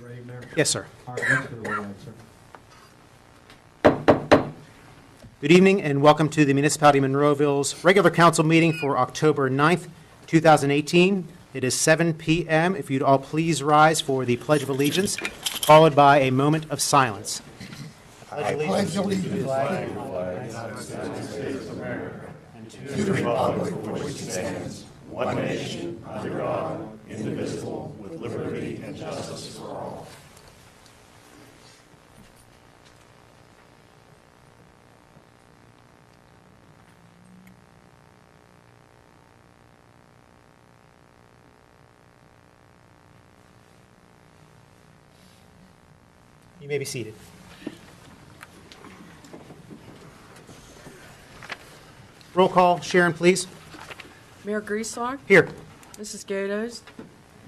Ready, Mayor? Yes, sir. All right, let's go ahead, sir. Good evening and welcome to the Municipality of Monroeville's regular council meeting for October 9th, 2018. It is 7 p.m. If you'd all please rise for the Pledge of Allegiance, followed by a moment of silence. I pledge allegiance to the flag of the United States of America and to the republic for which it stands, one nation, under God, indivisible, with liberty and justice for all. You may be seated. Roll call. Sharon, please. Mayor Grieslock, Here. Mrs. Gatos,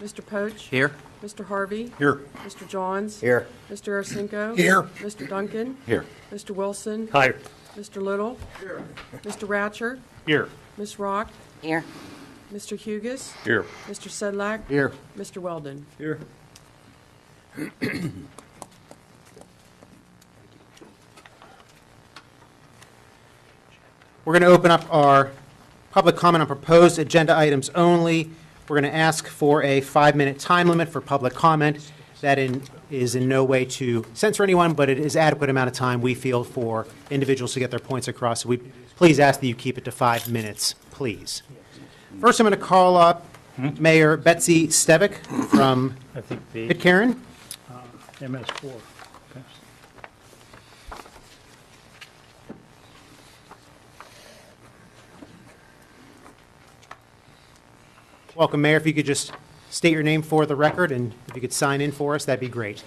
Mr. Poach, Here. Mr. Harvey, Here. Mr. Johns, Here. Mr. Arsenko, Here. Mr. Duncan, Here. Mr. Wilson, Hi. Mr. Little, Mr. Ratcher, Here. Ms. Rock, Here. Mr. Hugus, Here. Mr. Sedlak, Here. Mr. Weldon. Here. We're going to open up our public comment on proposed agenda items only. We're going to ask for a 5-minute time limit for public comment. That is in no way to censor anyone, but it is adequate amount of time, we feel, for individuals to get their points across. So we please ask that you keep it to 5 minutes, please. First, I'm going to call up Mayor Betsy Stevick from I think the Pitcairn. MS4. Welcome, Mayor. If you could just state your name for the record, and if you could sign in for us, that'd be great.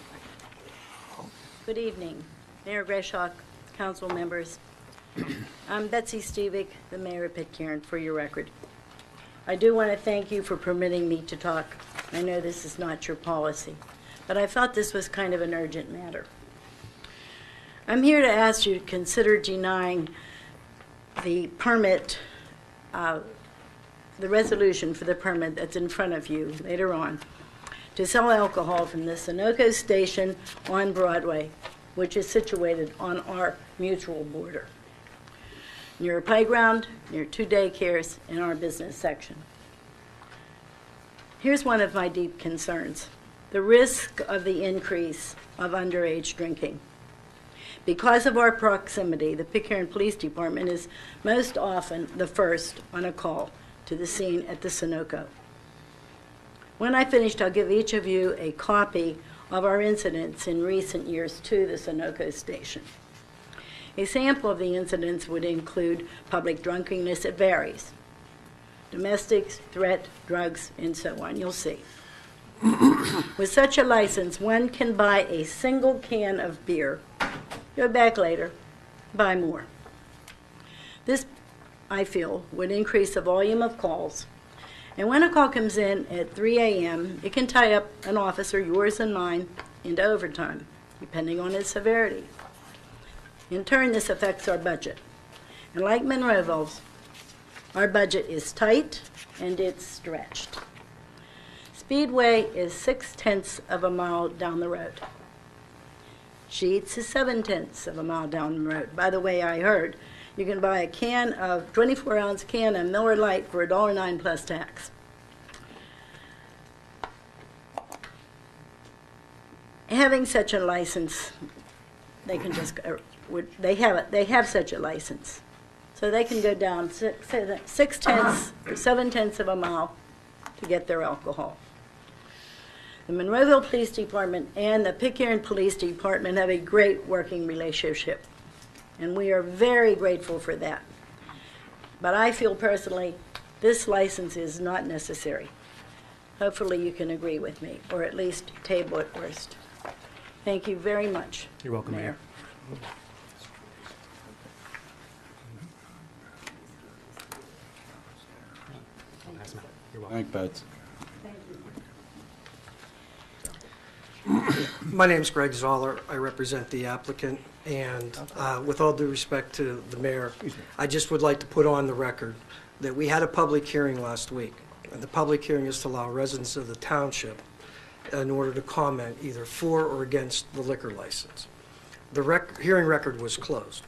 Good evening, Mayor Greshak, council members. I'm Betsy Stevick, the mayor of Pitcairn, for your record. I do want to thank you for permitting me to talk. I know this is not your policy, but I felt this was kind of an urgent matter. I'm here to ask you to consider denying the permit, the resolution for the permit that's in front of you later on, to sell alcohol from the Sunoco station on Broadway, which is situated on our mutual border, near a playground, near 2 daycares, in our business section. Here's one of my deep concerns: the risk of the increase of underage drinking. Because of our proximity, the Pitcairn Police Department is most often the first on a call to the scene at the Sunoco. When I finished, I'll give each of you a copy of our incidents in recent years to the Sunoco station. A sample of the incidents would include public drunkenness. It varies. Domestics, threat, drugs, and so on. You'll see. With such a license, one can buy a single can of beer, go back later, buy more. This, I feel, would increase the volume of calls. And when a call comes in at 3 a.m., it can tie up an officer, yours and mine, into overtime, depending on its severity. In turn, this affects our budget. And like Monroeville's, our budget is tight and it's stretched. Speedway is 6/10 of a mile down the road. Sheetz is 7/10 of a mile down the road. By the way, I heard you can buy a 24-ounce can of Miller Lite for $1.09 plus tax. Having such a license, they can just they have such a license, so they can go down 6/10 or 7/10 of a mile to get their alcohol. The Monroeville Police Department and the Pitcairn Police Department have a great working relationship, and we are very grateful for that. But I feel personally this license is not necessary. Hopefully you can agree with me, or at least table it first. Thank you very much. You're welcome, Mayor. You're welcome. Thank Betsy. My name is Greg Zoller. I represent the applicant, and with all due respect to the mayor, I just would like to put on the record that we had a public hearing last week, and the public hearing is to allow residents of the township in order to comment either for or against the liquor license. The hearing record was closed.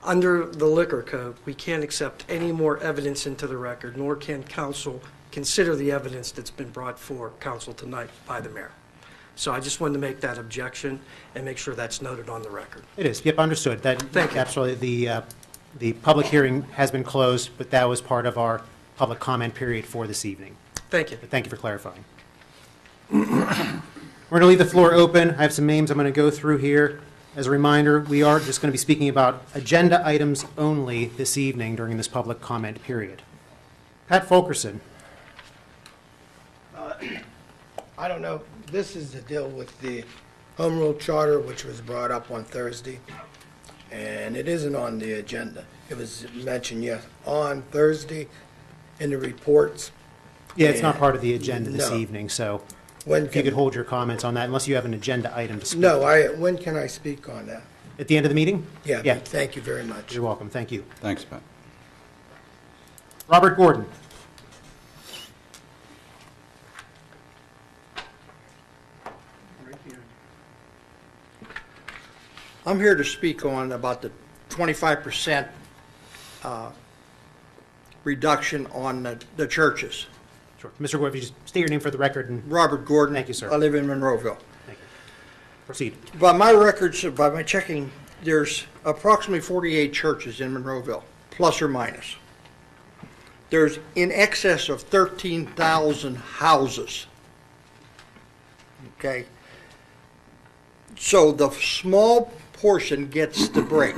Under the liquor code, we can't accept any more evidence into the record, nor can council consider the evidence that's been brought for council tonight by the mayor. So I just wanted to make that objection and make sure that's noted on the record. It is, yep, understood. That, Thank you. absolutely, the public hearing has been closed, but that was part of our public comment period for this evening. Thank you. But thank you for clarifying. We're going to leave the floor open. I have some names I'm going to go through here. As a reminder, we are just going to be speaking about agenda items only this evening during this public comment period. Pat Fulkerson. I don't know, this is the deal with the home rule charter, which was brought up on Thursday, and it isn't on the agenda. It was mentioned, yes, on Thursday in the reports. Yeah, it's not part of the agenda this No. evening, so When if you could can, hold your comments on that, unless you have an agenda item to speak. no, when can I speak on that? At the end of the meeting? Yeah, Yeah, thank you very much. you're welcome. Thank you. Thanks, Pat. Robert Gordon. I'm here to speak on about the 25% reduction on the churches. Sure. Mr. Gordon, if you just state your name for the record and Robert Gordon. Thank you, sir. I live in Monroeville. proceed. By my records, by my checking, there's approximately 48 churches in Monroeville, plus or minus. There's in excess of 13,000 houses. Okay? So the small portion gets the break.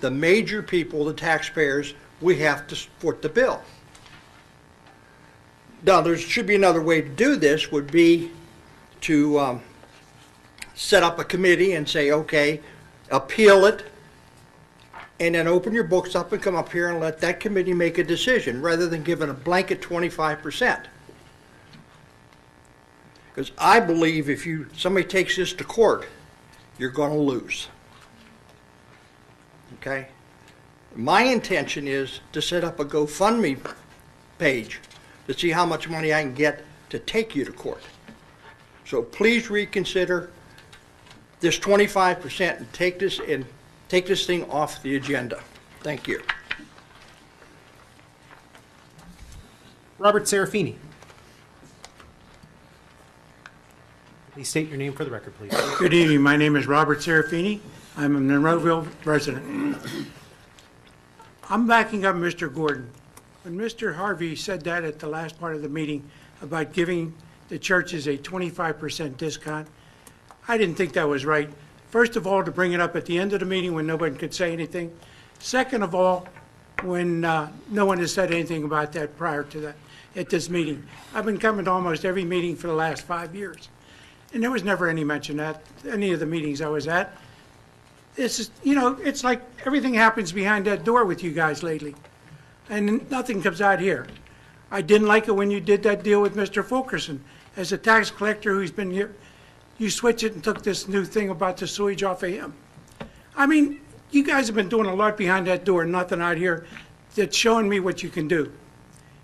The major people, the taxpayers, we have to foot the bill. Now, there should be another way to do this, would be to set up a committee and say, okay, appeal it, and then open your books up and come up here and let that committee make a decision, rather than giving a blanket 25%. Because I believe if somebody takes this to court, you're going to lose. Okay? My intention is to set up a GoFundMe page to see how much money I can get to take you to court. So please reconsider this 25% and take this thing off the agenda. Thank you. Robert Serafini. Please state your name for the record, please. Good evening. My name is Robert Serafini. I'm a Monroeville resident. I'm backing up Mr. Gordon. When Mr. Harvey said that at the last part of the meeting about giving the churches a 25% discount, I didn't think that was right. First of all, to bring it up at the end of the meeting when nobody could say anything. Second of all, when no one has said anything about that prior to that at this meeting. I've been coming to almost every meeting for the last 5 years, and there was never any mention at any of the meetings I was at. This is, it's like everything happens behind that door with you guys lately, and nothing comes out here. I didn't like it when you did that deal with Mr. Fulkerson. As a tax collector who's been here, you switched it and took this new thing about the sewage off of him. I mean, you guys have been doing a lot behind that door, nothing out here that's showing me what you can do.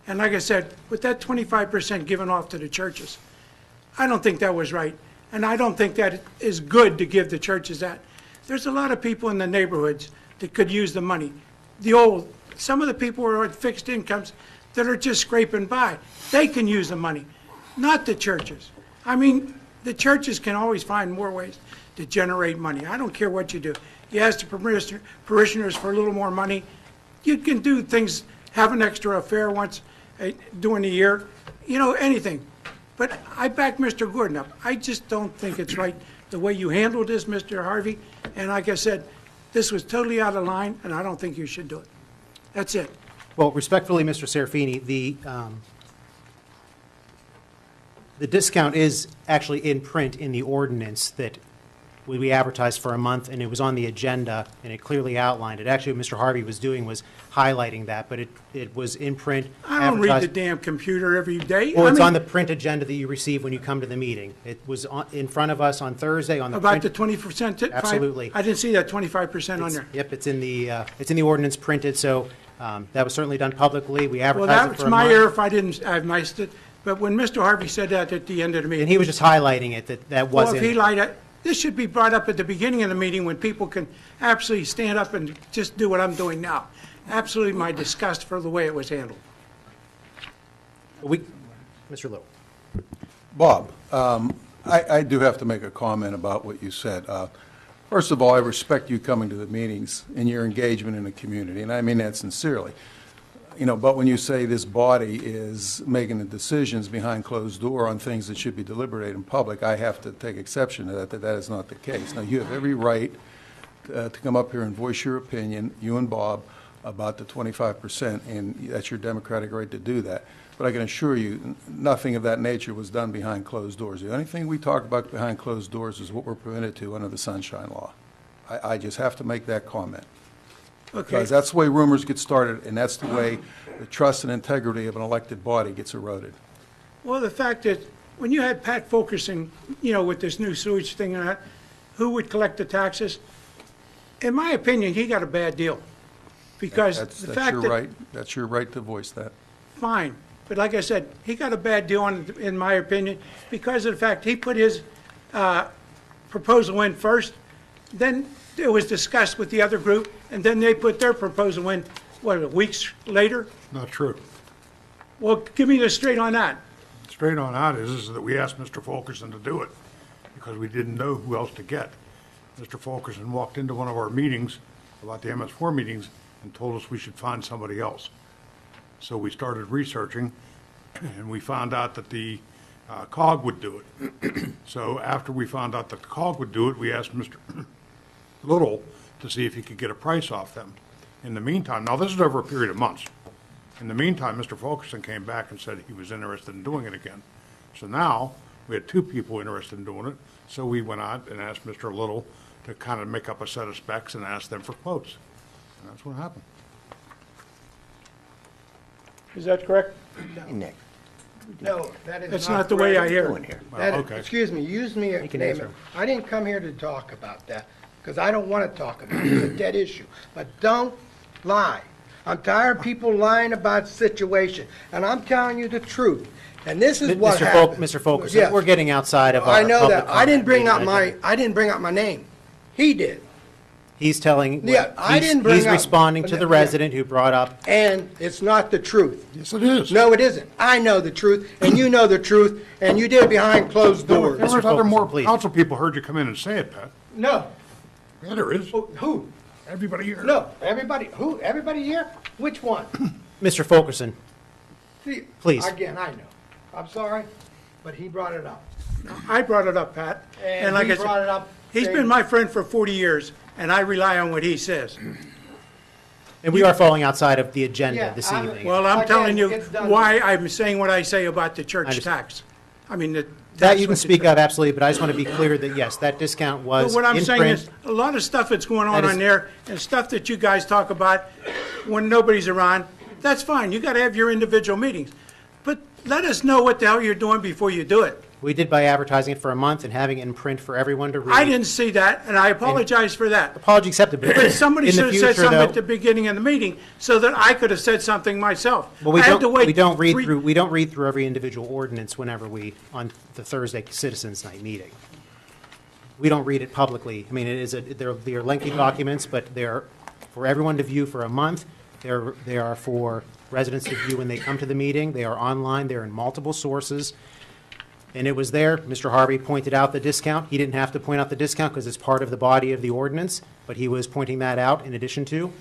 And like I said, with that 25% given off to the churches, I don't think that was right. And I don't think that is good to give the churches that. There's a lot of people in the neighborhoods that could use the money. Some of the people who are on fixed incomes that are just scraping by, they can use the money, not the churches. I mean, the churches can always find more ways to generate money. I don't care what you do. You ask the parishioners for a little more money. You can do things, have an extra affair once during the year, anything. But I back Mr. Gordon up. I just don't think it's right the way you handled this, Mr. Harvey. And like I said, this was totally out of line, and I don't think you should do it. That's it. Well, respectfully, Mr. Serafini, the discount is actually in print in the ordinance that we advertised for a month, and it was on the agenda, and it clearly outlined it. Actually, what Mr. Harvey was doing was highlighting that, but it was in print. I don't read the advertised. damn computer every day. Well, it's I on mean, the print agenda that you receive when you come to the meeting. It was in front of us on Thursday on the about print. the 20%. Absolutely. I didn't see that 25% on there. Yep, it's in the ordinance printed, so that was certainly done publicly. We Well, advertised it that's for a my month. error if I didn't, I missed it. But when Mr. Harvey said that at the end of the meeting. And he was just highlighting it, that Well, wasn't. if he lied, this should be brought up at the beginning of the meeting when people can absolutely stand up and just do what I'm doing now. Absolutely my disgust for the way it was handled. Mr. Little. Bob, I do have to make a comment about what you said. First of all, I respect you coming to the meetings and your engagement in the community, and I mean that sincerely. But when you say this body is making the decisions behind closed door on things that should be deliberated in public, I have to take exception to that is not the case. Now, you have every right to come up here and voice your opinion, you and Bob, about the 25%, and that's your democratic right to do that. But I can assure you, nothing of that nature was done behind closed doors. The only thing we talk about behind closed doors is what we're permitted to under the Sunshine Law. I just have to make that comment. Okay. Because that's the way rumors get started, and that's the way the trust and integrity of an elected body gets eroded. Well, the fact that when you had Pat Fulkerson, with this new sewage thing and that, who would collect the taxes? In my opinion, he got a bad deal. Because That's the fact your that. right. That's your right to voice that. Fine. But like I said, he got a bad deal, in my opinion, because of the fact he put his proposal in first, then it was discussed with the other group, and then they put their proposal in, weeks later? Not true. Well, give me the straight on that. Straight on out is that we asked Mr. Fulkerson to do it because we didn't know who else to get. Mr. Fulkerson walked into one of our meetings, about the MS4 meetings, and told us we should find somebody else. So we started researching, and we found out that the COG would do it. So after we found out that the COG would do it, we asked Mr. Little to see if he could get a price off them. In the meantime, now this is over a period of months. In the meantime, Mr. Fulkerson came back and said he was interested in doing it again. So now, we had two people interested in doing it, so we went out and asked Mr. Little to kind of make up a set of specs and ask them for quotes. And that's what happened. Is that correct? No, that is That's not not the way I correct. hear it. That- Okay. Excuse me, use me a can name. answer. I didn't come here to talk about that, because I don't want to talk about it. It's a dead issue. But don't lie. I'm tired of people lying about situation, and I'm telling you the truth. And this is what happened. Mr. Fulkerson, Yes. we're getting outside of our I know public that. I didn't comment bring up meeting. I didn't bring up my name. He did. He's telling, Yeah, I he's didn't bring he's up- responding to the yeah. resident who brought up, And it's not the truth. Yes, it is. No, it isn't. I know the truth, and you know the truth, and you did it behind closed doors. There was other Fulkerson, more please. council people heard you come in and say it, Pat. No. Yeah, there is. Who? Everybody here. No. Everybody. Who? Everybody here? Which one? Mr. Fulkerson, See, Please. Again, I know. I'm sorry, but he brought it up. I brought it up, Pat. And like he I said, brought it up he's saying- been my friend for 40 years, and I rely on what he says. and we are falling outside of the agenda Yeah, this I'm- evening. Well, I'm Again, telling you it's done. why I'm saying what I say about the church understand. tax. I mean, the. That you can that's what the speak church- of, absolutely, but I just want to be clear that, yes, that discount But was what I'm in saying print. is, a lot of stuff that's going on That is- on there, and stuff that you guys talk about when nobody's around, that's fine. You got to have your individual meetings. But let us know what the hell you're doing before you do it. We did by advertising it for a month and having it in print for everyone to read. I didn't see that, and I apologize for that. Apology accepted. But somebody in the should have said future, something though- at the beginning of the meeting so that I could have said something myself. Well, we I had to don't, wait we don't read three- through, we don't read through every individual ordinance whenever on the Thursday Citizens Night meeting. We don't read it publicly. I mean, they're lengthy documents, but they're for everyone to view for a month. They are for residents to view when they come to the meeting. They are online. They're in multiple sources. And it was there. Mr. Harvey pointed out the discount. He didn't have to point out the discount because it's part of the body of the ordinance, but he was pointing that out in addition to.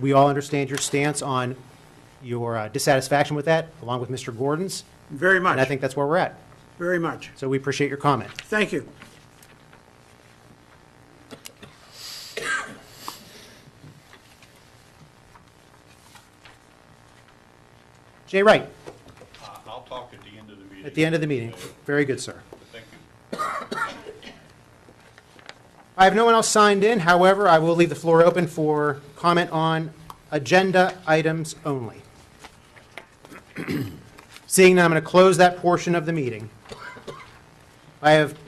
We all understand your stance on your dissatisfaction with that, along with Mr. Gordon's, Very much. and I think that's where we're at. Very much. So we appreciate your comment. Thank you. Jay Wright, I'll talk at the end of the meeting. at the end of the meeting. Very good, sir. Thank you. I have no one else signed in. However, I will leave the floor open for comment on agenda items only. Seeing none, I'm going to close that portion of the meeting. I have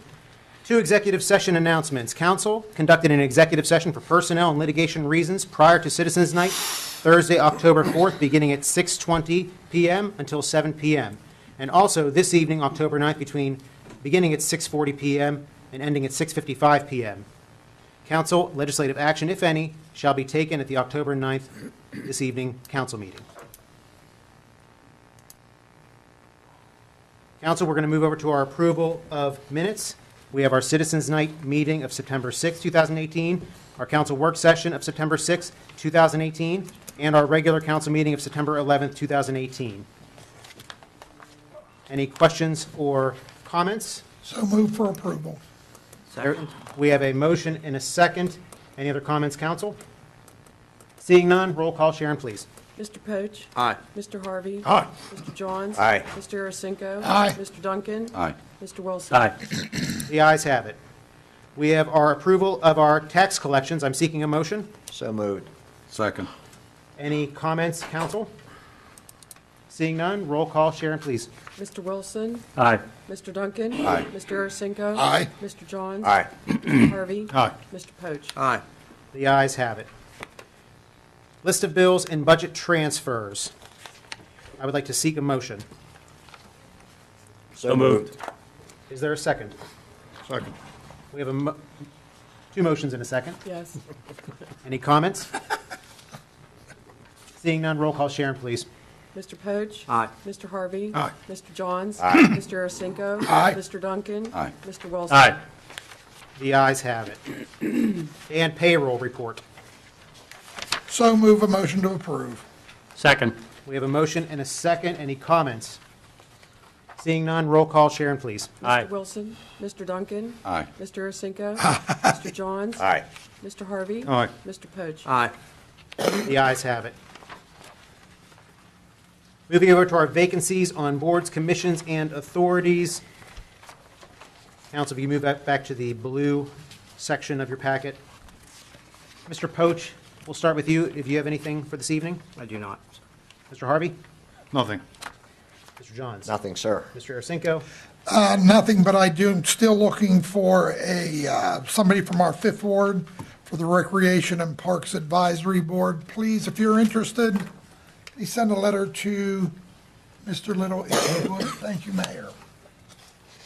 two executive session announcements. Council conducted an executive session for personnel and litigation reasons prior to Citizens Night, Thursday, October 4th, beginning at 6:20 p.m. until 7 p.m. And also, this evening, October 9th, beginning at 6:40 PM and ending at 6:55 PM. Council legislative action, if any, shall be taken at the October 9th, this evening, council meeting. Council, we're going to move over to our approval of minutes. We have our Citizens Night meeting of September 6, 2018, our council work session of September 6, 2018, and our regular council meeting of September 11, 2018. Any questions or comments? So move for approval. We have a motion and a second. Any other comments, council? Seeing none, roll call. Sharon, please. Mr. Poach? Aye. Mr. Harvey? Aye. Mr. Johns? Aye. Mr. Arasinko? Aye. Mr. Duncan? Aye. Mr. Wilson? Aye. The ayes have it. We have our approval of our tax collections. I'm seeking a motion. So moved. Second. Any comments, council? Seeing none, roll call. Sharon, please. Mr. Wilson? Aye. Mr. Duncan? Aye. Mr. Arasinko? Aye. Mr. Johns? Aye. Mr. Harvey? Aye. Mr. Poach? Aye. The ayes have it. List of bills and budget transfers. I would like to seek a motion. So moved. Is there a second? Second. We have two motions and a second. Yes. Any comments? Seeing none, roll call. Sharon, please. Mr. Poach? Aye. Mr. Harvey? Aye. Mr. Johns? Aye. Mr. Arasinko? Aye. Mr. Duncan? Aye. Mr. Wilson? Aye. The ayes have it. And payroll report. So move a motion to approve. Second. We have a motion and a second. Any comments? Seeing none, roll call. Sharon, please. Aye. Mr. Wilson? Mr. Duncan? Aye. Mr. Arasinko? Mr. Johns? Aye. Mr. Harvey? Aye. Mr. Poach? Aye. The ayes have it. Moving over to our vacancies on boards, commissions, and authorities. Council, if you move back to the blue section of your packet. Mr. Poach, we'll start with you. If you have anything for this evening? I do not. Mr. Harvey? Nothing. Mr. Johns? Nothing, sir. Mr. Arasinko? Nothing, but I'm still looking for somebody from our Fifth Ward for the Recreation and Parks Advisory Board. Please, if you're interested, please send a letter to Mr. Little if you would. Thank you, Mayor.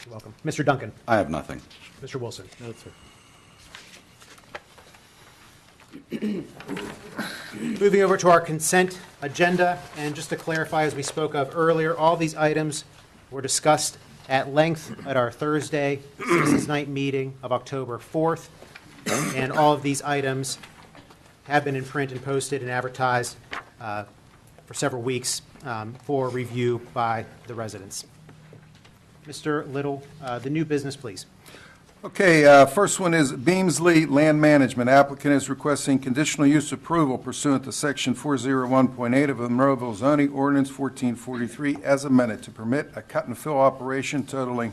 You're welcome. Mr. Duncan? I have nothing. Mr. Wilson? No, sir. Moving over to our consent agenda, and just to clarify, as we spoke of earlier, all these items were discussed at length at our Thursday Citizens Night meeting of October 4th, and all of these items have been in print and posted and advertised for several weeks for review by the residents. Mr. Little, the new business, please. Okay, first one is Beamsley Land Management. Applicant is requesting conditional use approval pursuant to Section 401.8 of the Monroeville zoning ordinance 1443 as amended to permit a cut and fill operation totaling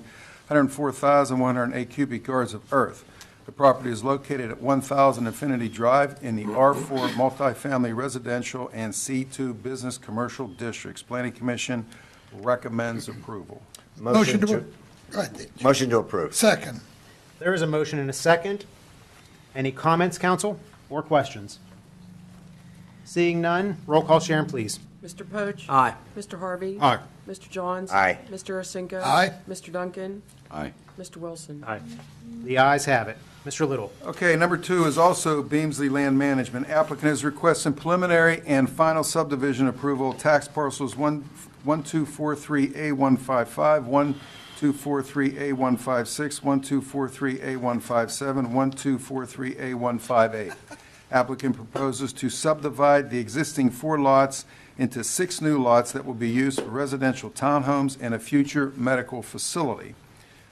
104,108 cubic yards of earth. The property is located at 1,000 Infinity Drive in the R4 multifamily residential and C2 business commercial districts. Planning Commission recommends approval. Motion to, to, go ahead. motion to approve. Second. There is a motion and a second. Any comments, council, or questions? Seeing none, roll call. Sharon, please. Mr. Poach? Aye. Mr. Harvey? Aye. Mr. Johns? Aye. Mr. Arasinko? Aye. Mr. Duncan? Aye. Mr. Wilson? Aye. The ayes have it. Mr. Little. Okay, number two is also Beamsley Land Management. Applicant is requesting preliminary and final subdivision approval, tax parcels 1243A155, 1243A156, 1243A157, 1243A158. Applicant proposes to subdivide the existing 4 lots into 6 new lots that will be used for residential townhomes and a future medical facility.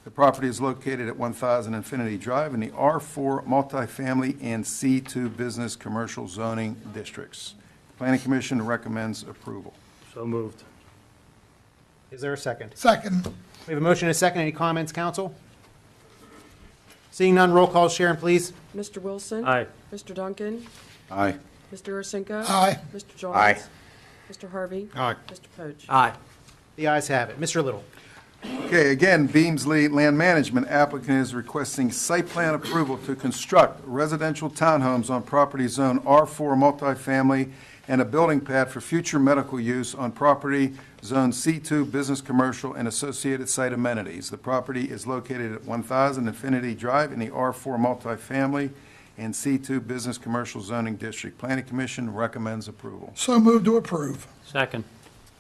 The property is located at 1,000 Infinity Drive in the R4 multifamily and C2 business commercial zoning districts. Planning Commission recommends approval. So moved. Is there a second? Second. We have a motion and a second. Any comments, council? Seeing none, roll call. Sharon, please. Mr. Wilson? Aye. Mr. Duncan? Aye. Mr. Arasinko? Aye. Mr. Johns? Aye. Mr. Harvey? Aye. Mr. Poach? Aye. The ayes have it. Mr. Little. Okay, again, Beamsley Land Management applicant is requesting site plan approval to construct residential townhomes on property zone R4 multifamily and a building pad for future medical use on property Zone C2 Business Commercial and associated site amenities. The property is located at 1000 Infinity Drive in the R4 multifamily and C2 Business Commercial Zoning District. Planning Commission recommends approval. So moved to approve. Second.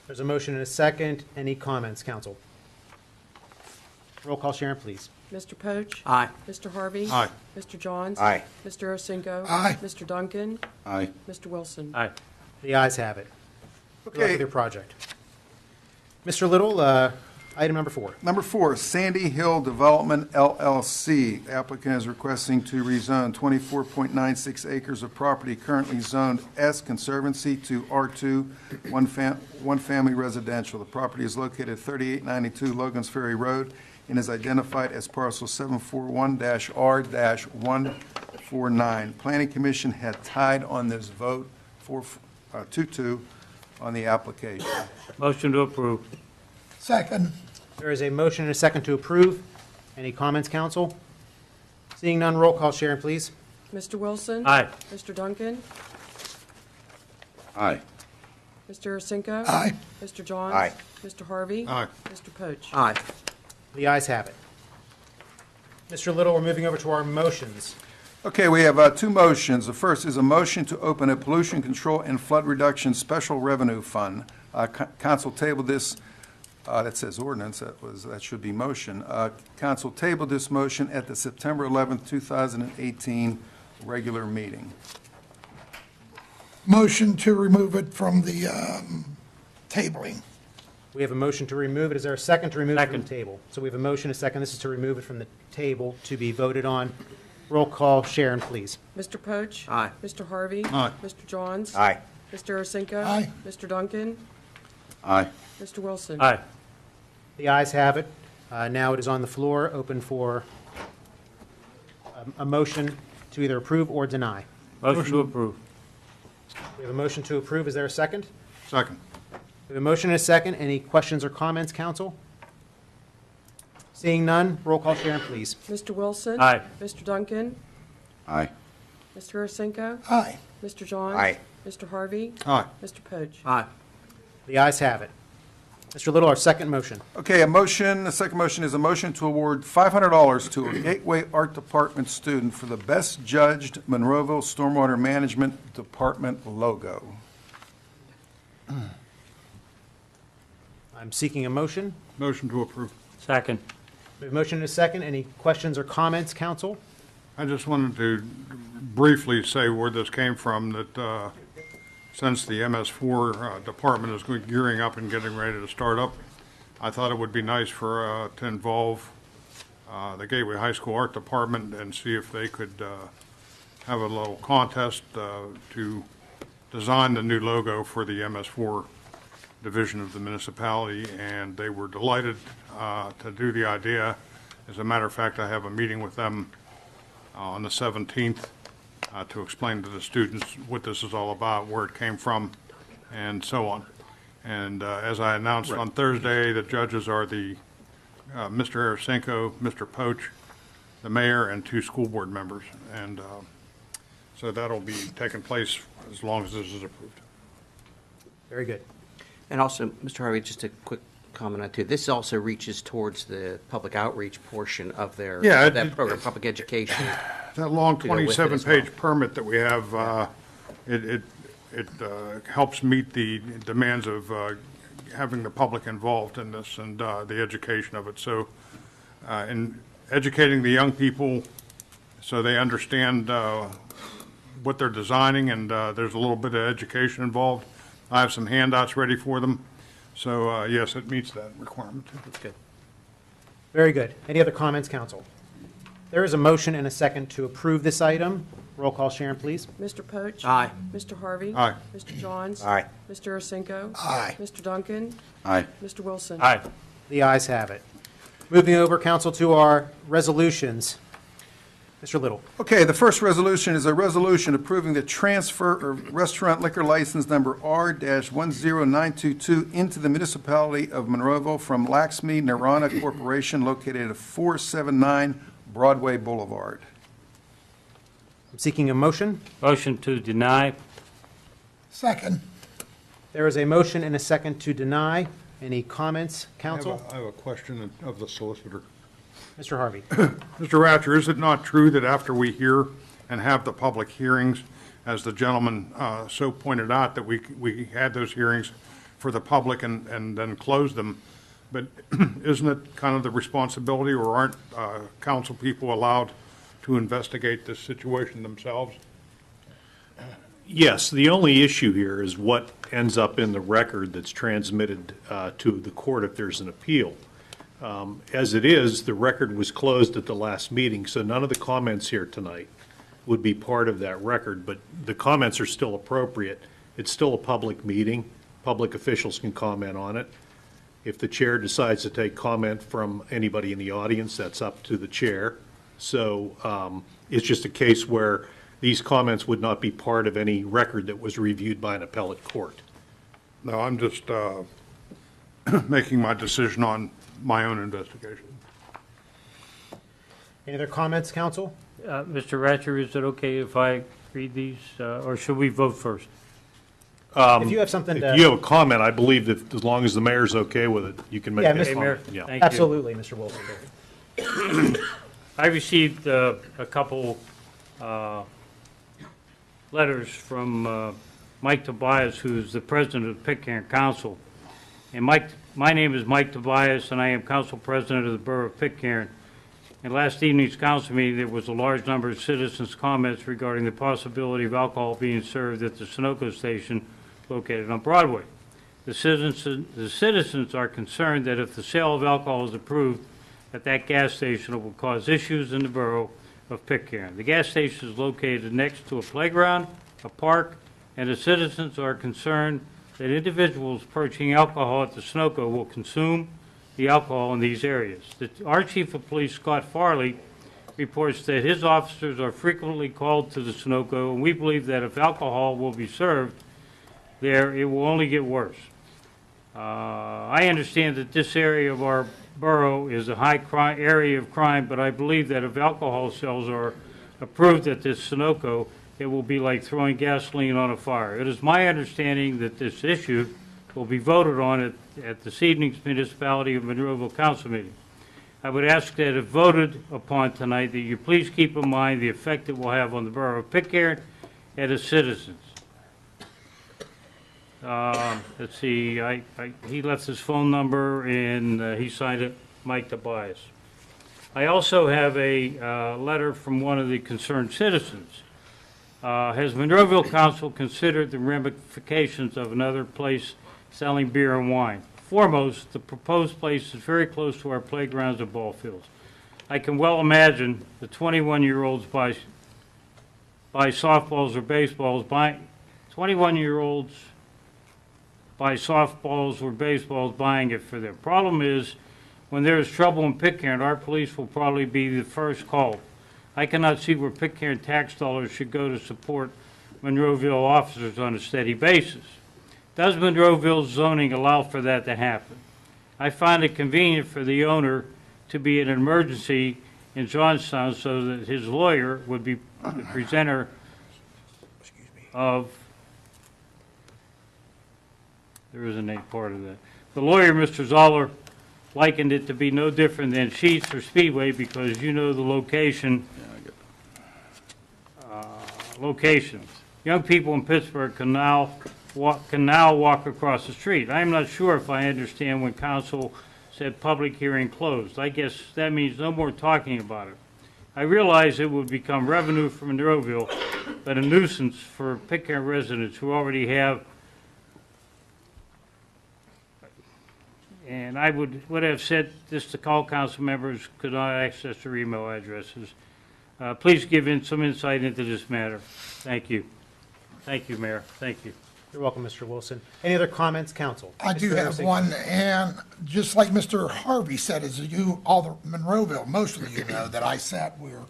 There's a motion and a second. Any comments, council? Roll call, Sharon, please. Mr. Poach? Aye. Mr. Harvey? Aye. Mr. Johns? Aye. Mr. Ursinko? Aye. Mr. Duncan? Aye. Mr. Wilson? Aye. The ayes have it. Good luck Okay. with your project. Mr. Little, item number 4. Number 4, Sandy Hill Development LLC. Applicant is requesting to rezone 24.96 acres of property currently zoned S Conservancy to R2, one family residential. The property is located at 3892 Logan's Ferry Road and is identified as parcel 741-R-149. Planning Commission had tied on this vote 2-2 on the application. Motion to approve. Second. There is a motion and a second to approve. Any comments, council? Seeing none, roll call, Sharon, please. Mr. Wilson? Aye. Mr. Duncan? Aye. Mr. Ursinko? Aye. Mr. Johns? Aye. Mr. Harvey? Aye. Mr. Poach? Aye. The ayes have it. Mr. Little, we're moving over to our motions. Okay, we have 2 motions. The first is a motion to open a pollution control and flood reduction special revenue fund. Council tabled this, that says ordinance, that should be motion. Council tabled this motion at the September 11th, 2018 regular meeting. Motion to remove it from the tabling. We have a motion to remove it. Is there a second to remove it from Second. the table? So we have a motion, a second. This is to remove it from the table to be voted on. Roll call, Sharon, please. Mr. Poach? Aye. Mr. Harvey? Aye. Mr. Johns? Aye. Mr. Ursinko? Aye. Mr. Duncan? Aye. Mr. Wilson? Aye. The ayes have it. Now it is on the floor, open for a motion to either approve or deny. Motion to approve. We have a motion to approve. Is there a second? Second. We have a motion and a second. Any questions or comments, council? Seeing none, roll call, Sharon, please. Mr. Wilson? Aye. Mr. Duncan? Aye. Mr. Ursinko? Aye. Mr. Johns? Aye. Mr. Harvey? Aye. Mr. Poach? Aye. The ayes have it. Mr. Little, our second motion. Okay, the second motion is a motion to award $500 to a Gateway Art Department student for the Best Judged Monroeville Stormwater Management Department logo. I'm seeking a motion. Motion to approve. Second. We have a motion and a second. Any questions or comments, council? I just wanted to briefly say where this came from, that since the MS4 department is gearing up and getting ready to start up, I thought it would be nice for, to involve the Gateway High School Art Department and see if they could have a little contest to design the new logo for the MS4 division of the municipality, and they were delighted to do the idea. As a matter of fact, I have a meeting with them on the 17th to explain to the students what this is all about, where it came from, and so on. And as I announced on Thursday, the judges are the Mr. Arasenko, Mr. Poach, the mayor, and 2 school board members. And so that'll be taking place as long as this is approved. Very good. And also, Mr. Harvey, just a quick comment on too. This also reaches towards the public outreach portion of their Yeah, of that program, public education. That long To go with it as 27-page well. permit that we have, it helps meet the demands of having the public involved in this and the education of it. So in educating the young people so they understand what they're designing, and there's a little bit of education involved. I have some handouts ready for them. So yes, it meets that requirement. That's good. Very good. Any other comments, council? There is a motion and a second to approve this item. Roll call, Sharon, please. Mr. Poach? Aye. Mr. Harvey? Aye. Mr. Johns? Aye. Mr. Ursinko? Aye. Mr. Duncan? Aye. Mr. Wilson? Aye. The ayes have it. Moving over, council, to our resolutions. Mr. Little. Okay, the first resolution is a resolution approving the transfer of restaurant liquor license number R-10922 into the municipality of Monroeville from Laxmi Narana Corporation located at 479 Broadway Boulevard. I'm seeking a motion. Motion to deny. Second. There is a motion and a second to deny. Any comments, counsel? I have a question of the solicitor. Mr. Harvey? Mr. Ratcher, is it not true that after we hear and have the public hearings, as the gentleman so pointed out, that we had those hearings for the public and then closed them, but isn't it kind of the responsibility, or aren't council people allowed to investigate this situation themselves? Yes, the only issue here is what ends up in the record that's transmitted to the court if there's an appeal. As it is, the record was closed at the last meeting, so none of the comments here tonight would be part of that record, but the comments are still appropriate. It's still a public meeting. Public officials can comment on it. If the chair decides to take comment from anybody in the audience, that's up to the chair. So it's just a case where these comments would not be part of any record that was reviewed by an appellate court. No, I'm just making my decision on my own investigation. Any other comments, counsel? Mr. Ratcher, is it okay if I read these, or should we vote first? If you have something If to... you have a comment, I believe that as long as the mayor's okay with it, you can make Yeah, that Mr. comment. Mayor, Yeah. thank you. Absolutely, Mr. Wilson. I received a couple letters from Mike Tobias, who's the president of the Pitcairn Council. And my name is Mike Tobias, and I am council president of the Borough of Pitcairn. In last evening's council meeting, there was a large number of citizens' comments regarding the possibility of alcohol being served at the Sunoco station located on Broadway. The citizens are concerned that if the sale of alcohol is approved at that gas station, it will cause issues in the borough of Pitcairn. The gas station is located next to a playground, a park, and the citizens are concerned that individuals purchasing alcohol at the Sunoco will consume the alcohol in these areas. Our Chief of Police, Scott Farley, reports that his officers are frequently called to the Sunoco, and we believe that if alcohol will be served there, it will only get worse. I understand that this area of our borough is a high area of crime, but I believe that if alcohol sales are approved at this Sunoco, it will be like throwing gasoline on a fire. It is my understanding that this issue will be voted on at this evening's Municipality of Monroeville Council meeting. I would ask that if voted upon tonight, that you please keep in mind the effect it will have on the borough of Pitcairn and its citizens. Let's see, he left his phone number and he signed it, Mike Tobias. I also have a letter from one of the concerned citizens. Has Monroeville Council considered the ramifications of another place selling beer and wine? Foremost, the proposed place is very close to our playgrounds and ball fields. I can well imagine the 21-year-olds buy softballs or baseballs, 21-year-olds buy softballs or baseballs buying it for them. Problem is, when there is trouble in Pitcairn, our police will probably be the first called. I cannot see where Pitcairn tax dollars should go to support Monroeville officers on a steady basis. Does Monroeville's zoning allow for that to happen? I find it convenient for the owner to be in an emergency in Johnstown so that his lawyer would be the presenter of, there is a name part of that. The lawyer, Mr. Zoller, likened it to be no different than Sheets or Speedway because you know the locations. Young people in Pittsburgh can now walk across the street. I am not sure if I understand when council said public hearing closed. I guess that means no more talking about it. I realize it would become revenue for Monroeville, but a nuisance for Pitcairn residents who already have. And I would have said this to call council members could not access their email addresses. Please give some insight into this matter. Thank you. Thank you, Mayor. Thank you. You're welcome, Mr. Wilson. Any other comments, council? I do Mr. have Harrison? one, and just like Mr. Harvey said, as you, all the Monroeville, most of you know that I sat where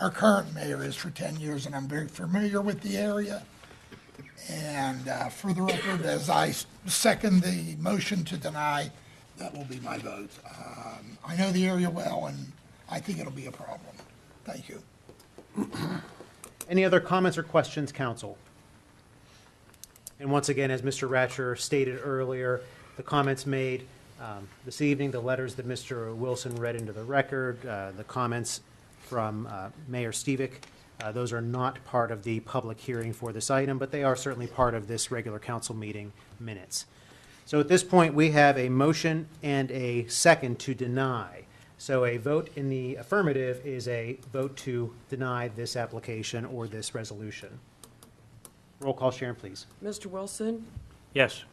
our current mayor is for 10 years, and I'm very familiar with the area. And for the record, as I second the motion to deny, that will be my vote. I know the area well, and I think it'll be a problem. Thank you. Any other comments or questions, council? And once again, as Mr. Ratcher stated earlier, the comments made this evening, the letters that Mr. Wilson read into the record, the comments from Mayor Stevick, those are not part of the public hearing for this item, but they are certainly part of this regular council meeting minutes. So at this point, we have a motion and a second to deny. So a vote in the affirmative is a vote to deny this application or this resolution. Roll call, Sharon, please. Mr. Wilson? Yes.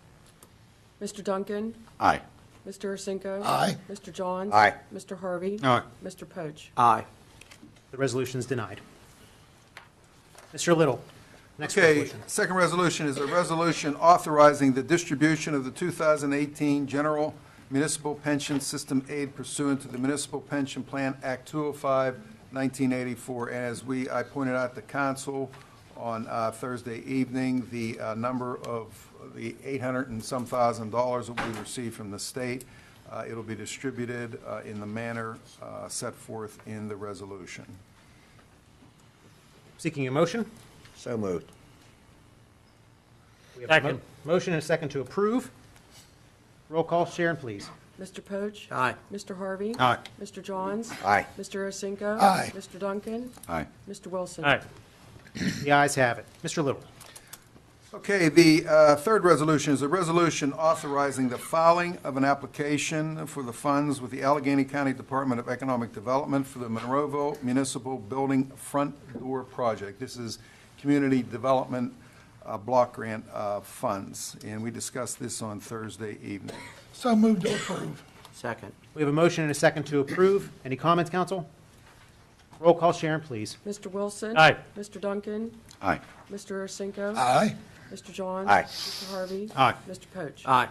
Mr. Duncan? Aye. Mr. Ursinko? Aye. Mr. Johns? Aye. Mr. Harvey? Aye. Mr. Poach? Aye. The resolution is denied. Mr. Little, next Okay, resolution. second resolution is a resolution authorizing the distribution of the 2018 General Municipal Pension System aid pursuant to the Municipal Pension Plan Act 205, 1984. And as I pointed out to council on Thursday evening, the number of the 800 and some $1,000 that we received from the state, it'll be distributed in the manner set forth in the resolution. Seeking a motion? So moved. We have a Second. motion and a second to approve. Roll call, Sharon, please. Mr. Poach? Aye. Mr. Harvey? Aye. Mr. Johns? Aye. Mr. Ursinko? Aye. Mr. Duncan? Aye. Mr. Wilson? Aye. The ayes have it. Mr. Little. Okay, the third resolution is a resolution authorizing the filing of an application for the funds with the Allegheny County Department of Economic Development for the Monroeville Municipal Building Front Door Project. This is community development block grant funds, and we discussed this on Thursday evening. So moved to approve. Second. We have a motion and a second to approve. Any comments, council? Roll call, Sharon, please. Mr. Wilson? Aye. Mr. Duncan? Aye. Mr. Ursinko? Aye. Mr. Johns? Aye. Mr. Harvey? Aye. Mr. Poach? Aye.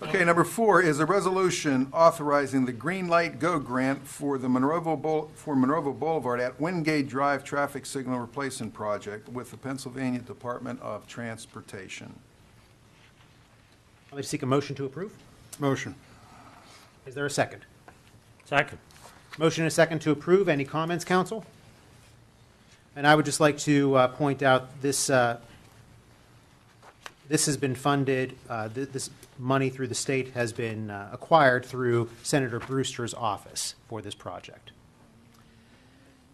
Okay, number 4 is a resolution authorizing the Green Light Go grant for the Monroeville Boulevard at Wingate Drive traffic signal replacement project with the Pennsylvania Department of Transportation. I'll seek a motion to approve. Motion. Is there a second? Second. Motion and a second to approve. Any comments, council? And I would just like to point out this has been funded, this money through the state has been acquired through Senator Brewster's office for this project.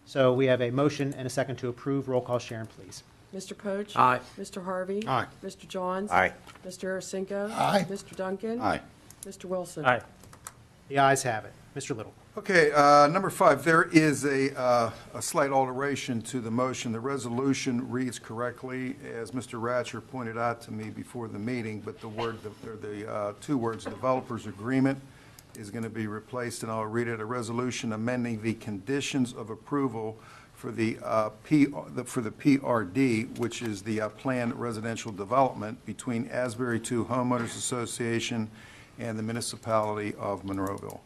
So we have a motion and a second to approve. Roll call, Sharon, please. Mr. Poach? Aye. Mr. Harvey? Aye. Mr. Johns? Aye. Mr. Ursinko? Aye. Mr. Duncan? Aye. Mr. Wilson? Aye. The ayes have it. Mr. Little. Okay, number 5, there is a slight alteration to the motion. The resolution reads correctly, as Mr. Ratcher pointed out to me before the meeting, but the two words "developers agreement" is going to be replaced, and I'll read it. A resolution amending the conditions of approval for the PRD, which is the planned residential development between Asbury II Homeowners Association and the Municipality of Monroeville.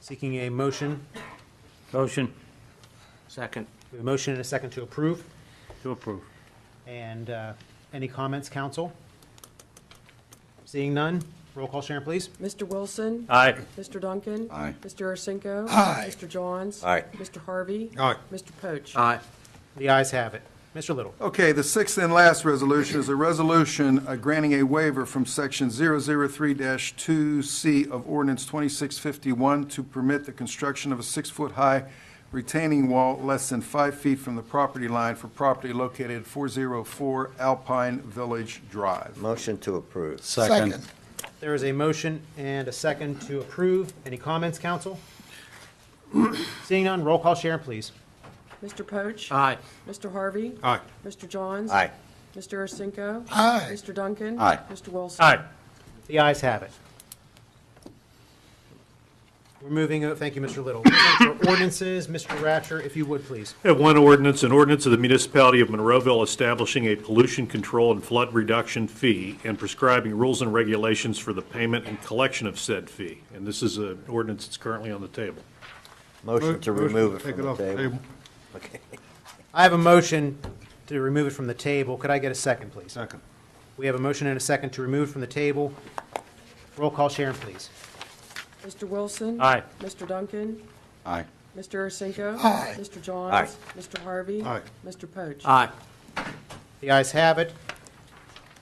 Seeking a motion. Motion Second. We have a motion and a second to approve. to approve. And any comments, council? Seeing none, roll call, Sharon, please. Mr. Wilson? Aye. Mr. Duncan? Aye. Mr. Ursinko? Aye. Mr. Johns? Aye. Mr. Harvey? Aye. Mr. Poach? Aye. The ayes have it. Mr. Little. Okay, the sixth and last resolution is a resolution granting a waiver from Section 003-2C of Ordinance 2651 to permit the construction of a 6-foot-high retaining wall less than 5 feet from the property line for property located at 404 Alpine Village Drive. Motion to approve. Second. There is a motion and a second to approve. Any comments, council? Seeing none, roll call, Sharon, please. Mr. Poach? Aye. Mr. Harvey? Aye. Mr. Johns? Aye. Mr. Ursinko? Aye. Mr. Duncan? Aye. Mr. Wilson? Aye. The ayes have it. We're moving, thank you, Mr. Little. Moving for ordinances, Mr. Ratcher, if you would, please. I have one ordinance, an ordinance of the Municipality of Monroeville establishing a pollution control and flood reduction fee and prescribing rules and regulations for the payment and collection of said fee. And this is an ordinance that's currently on the table. Motion to remove it Take from it the off the table. table. Okay. I have a motion to remove it from the table. Could I get a second, please? Second. We have a motion and a second to remove from the table. Roll call, Sharon, please. Mr. Wilson? Aye. Mr. Duncan? Aye. Mr. Ursinko? Aye. Mr. Johns? Aye. Mr. Harvey? Aye. Mr. Poach? Aye. The ayes have it.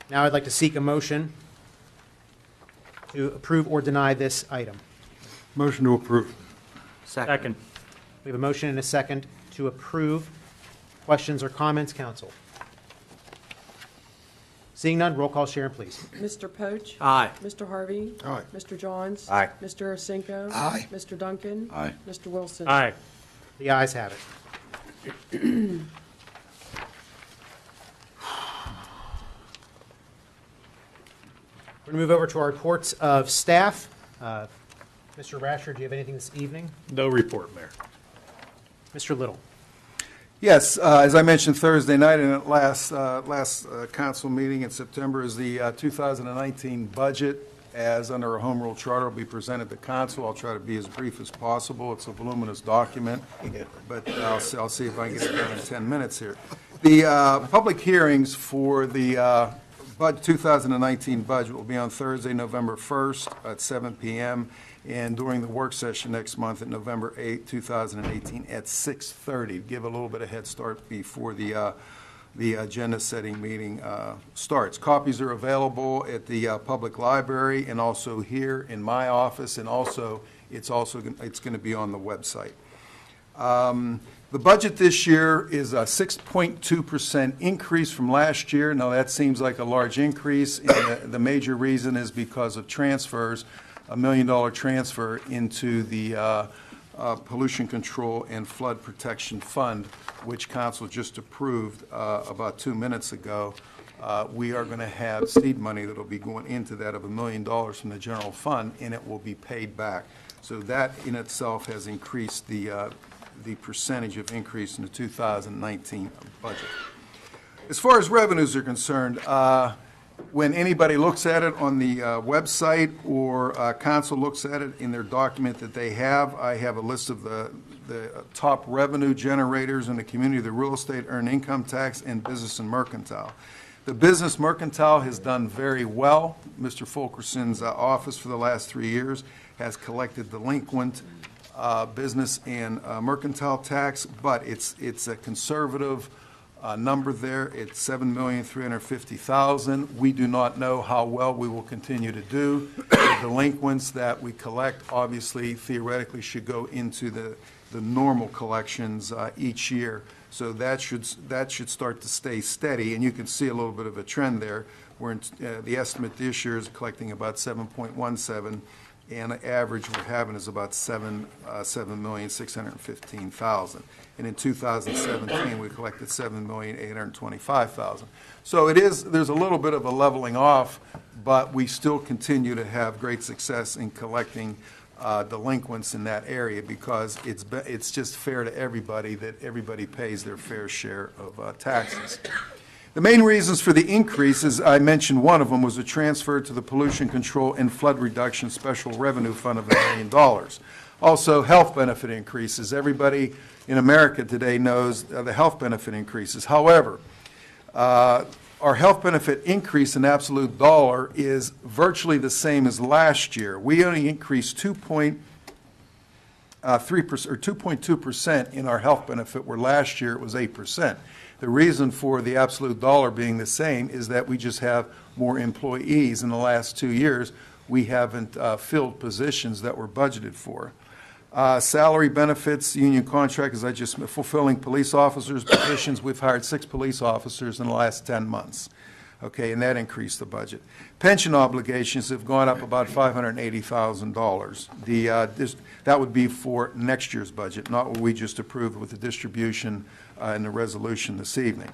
Now I'd like to seek a motion to approve or deny this item. Motion to approve. Second. We have a motion and a second to approve. Questions or comments, council? Seeing none, roll call, Sharon, please. Mr. Poach? Aye. Mr. Harvey? Aye. Mr. Johns? Aye. Mr. Ursinko? Aye. Mr. Duncan? Aye. Mr. Wilson? Aye. The ayes have it. We're going to move over to our reports of staff. Mr. Rasher, do you have anything this evening? No report, Mayor. Mr. Little? Yes, as I mentioned Thursday night in the last council meeting in September is the 2019 budget as under a home rule charter will be presented to council. I'll try to be as brief as possible. It's a voluminous document, but I'll see if I can get it done in 10 minutes here. The public hearings for the 2019 budget will be on Thursday, November 1st at 7 p.m. and during the work session next month at November 8, 2018 at 6:30. Give a little bit of head start before the agenda-setting meeting starts. Copies are available at the public library and also here in my office, and also it's going to be on the website. The budget this year is a 6.2% increase from last year. Now, that seems like a large increase, and the major reason is because of transfers, $1 million transfer into the Pollution Control and Flood Protection Fund, which council just approved about 2 minutes ago. We are going to have seed money that will be going into that of $1 million from the general fund, and it will be paid back. So that in itself has increased the percentage of increase in the 2019 budget. As far as revenues are concerned, when anybody looks at it on the website or council looks at it in their document that they have, I have a list of the top revenue generators in the community, the real estate, earned income tax, and business and mercantile. The business mercantile has done very well. Mr. Fulkerson's office for the last 3 years has collected delinquent business and mercantile tax, but it's a conservative number there. It's $7,350,000. We do not know how well we will continue to do. The delinquents that we collect, obviously, theoretically, should go into the normal collections each year. So that should start to stay steady, and you can see a little bit of a trend there. Where the estimate this year is collecting about 7.17. And the average we're having is about $7,615,000. And in 2017, we collected $7,825,000. So there's a little bit of a leveling off, but we still continue to have great success in collecting delinquents in that area because it's just fair to everybody that everybody pays their fair share of taxes. The main reasons for the increase, as I mentioned, one of them was a transfer to the Pollution Control and Flood Reduction Special Revenue Fund of $1 million. Also, health benefit increases. Everybody in America today knows the health benefit increases. However, our health benefit increase in absolute dollar is virtually the same as last year. We only increased 2.3% or 2.2% in our health benefit, where last year it was 8%. The reason for the absolute dollar being the same is that we just have more employees. In the last 2 years, we haven't filled positions that were budgeted for. Salary, benefits, union contract, as I just fulfilling police officers' positions. We've hired 6 police officers in the last 10 months. Okay, and that increased the budget. Pension obligations have gone up about $580,000. That would be for next year's budget, not what we just approved with the distribution in the resolution this evening.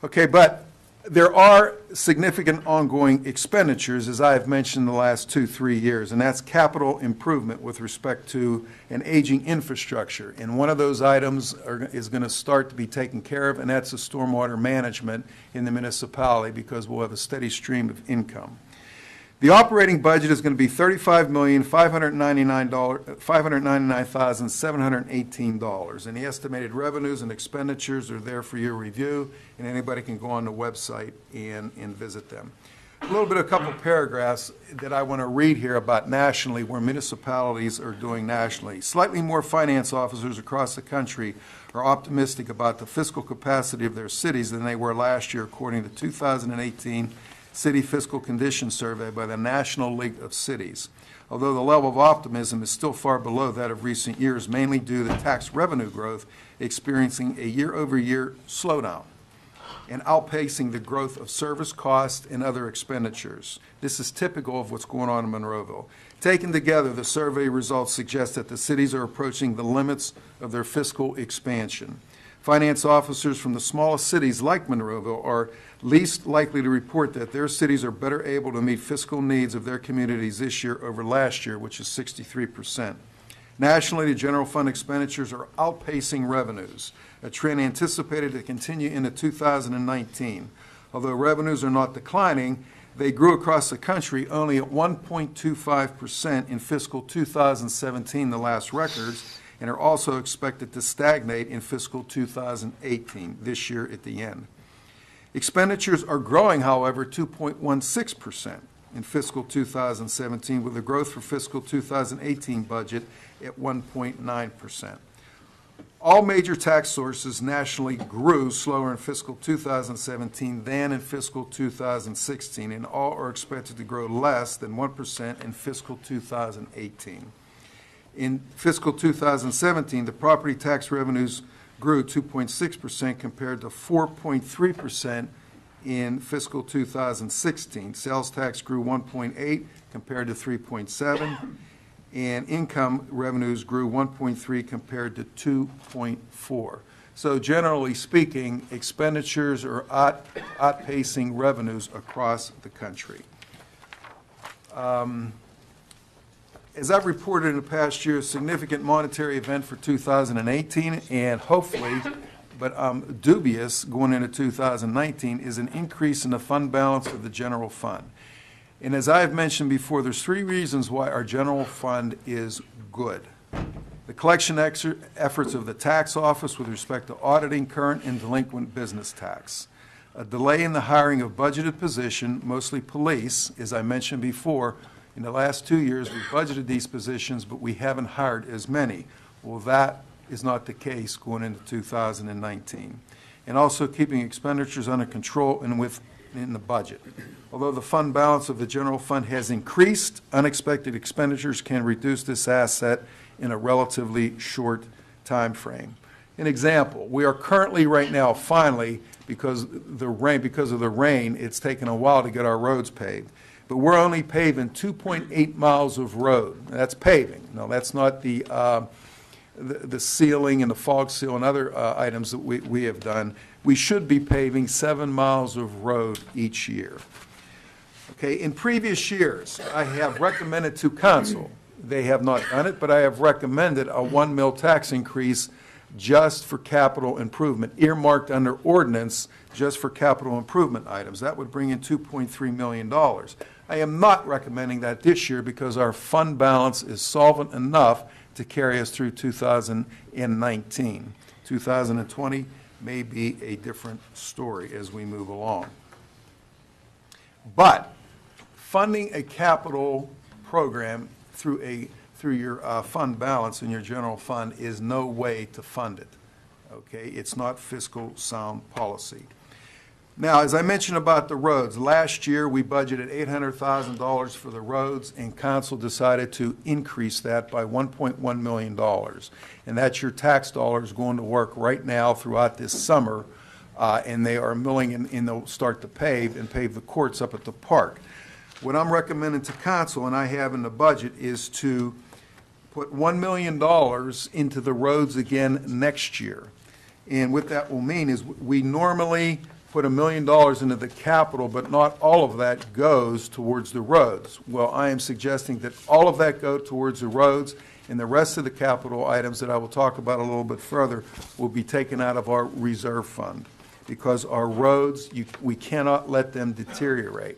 Okay, but there are significant ongoing expenditures, as I have mentioned the last 2-3 years, and that's capital improvement with respect to an aging infrastructure. And one of those items is going to start to be taken care of, and that's the stormwater management in the municipality, because we'll have a steady stream of income. The operating budget is going to be $35,599,718, and the estimated revenues and expenditures are there for your review, and anybody can go on the website and visit them. a little bit, a couple paragraphs that I want to read here about nationally, where municipalities are doing nationally. Slightly more finance officers across the country are optimistic about the fiscal capacity of their cities than they were last year, according to 2018 City Fiscal Condition Survey by the National League of Cities. Although the level of optimism is still far below that of recent years, mainly due to tax revenue growth experiencing a year-over-year slowdown and outpacing the growth of service costs and other expenditures. This is typical of what's going on in Monroeville. Taken together, the survey results suggest that the cities are approaching the limits of their fiscal expansion. Finance officers from the smallest cities like Monroeville are least likely to report that their cities are better able to meet fiscal needs of their communities this year over last year, which is 63%. Nationally, the general fund expenditures are outpacing revenues, a trend anticipated to continue into 2019. Although revenues are not declining, they grew across the country only at 1.25% in fiscal 2017, the last records, and are also expected to stagnate in fiscal 2018, this year at the end. Expenditures are growing, however, 2.16% in fiscal 2017, with a growth for fiscal 2018 budget at 1.9%. All major tax sources nationally grew slower in fiscal 2017 than in fiscal 2016, and all are expected to grow less than 1% in fiscal 2018. In fiscal 2017, the property tax revenues grew 2.6% compared to 4.3% in fiscal 2016. Sales tax grew 1.8 compared to 3.7, and income revenues grew 1.3 compared to 2.4. So generally speaking, expenditures are outpacing revenues across the country. As I've reported in the past year, a significant monetary event for 2018, and hopefully, but I'm dubious going into 2019, is an increase in the fund balance of the general fund. And as I have mentioned before, there's three reasons why our general fund is good. The collection efforts of the tax office with respect to auditing current and delinquent business tax. A delay in the hiring of budgeted position, mostly police, as I mentioned before. In the last 2 years, we've budgeted these positions, but we haven't hired as many. Well, that is not the case going into 2019. And also keeping expenditures under control and within the budget. Although the fund balance of the general fund has increased, unexpected expenditures can reduce this asset in a relatively short time frame. An example, we are currently right now, finally, because of the rain, it's taken a while to get our roads paved. But we're only paving 2.8 miles of road. That's paving. No, that's not the sealing and the fog seal and other items that we have done. We should be paving 7 miles of road each year. Okay, in previous years, I have recommended to council, they have not done it, but I have recommended a 1 mil tax increase just for capital improvement, earmarked under ordinance just for capital improvement items. That would bring in $2.3 million. I am not recommending that this year because our fund balance is solvent enough to carry us through 2019. 2020 may be a different story as we move along. But funding a capital program through your fund balance in your general fund is no way to fund it. Okay, it's not fiscal sound policy. Now, as I mentioned about the roads, last year we budgeted $800,000 for the roads, and council decided to increase that by $1.1 million. And that's your tax dollars going to work right now throughout this summer, and they are milling and they'll start to pave the courts up at the park. What I'm recommending to council, and I have in the budget, is to put $1 million into the roads again next year. And what that will mean is we normally put $1 million into the capital, but not all of that goes towards the roads. Well, I am suggesting that all of that go towards the roads, and the rest of the capital items that I will talk about a little bit further will be taken out of our reserve fund, because our roads, we cannot let them deteriorate.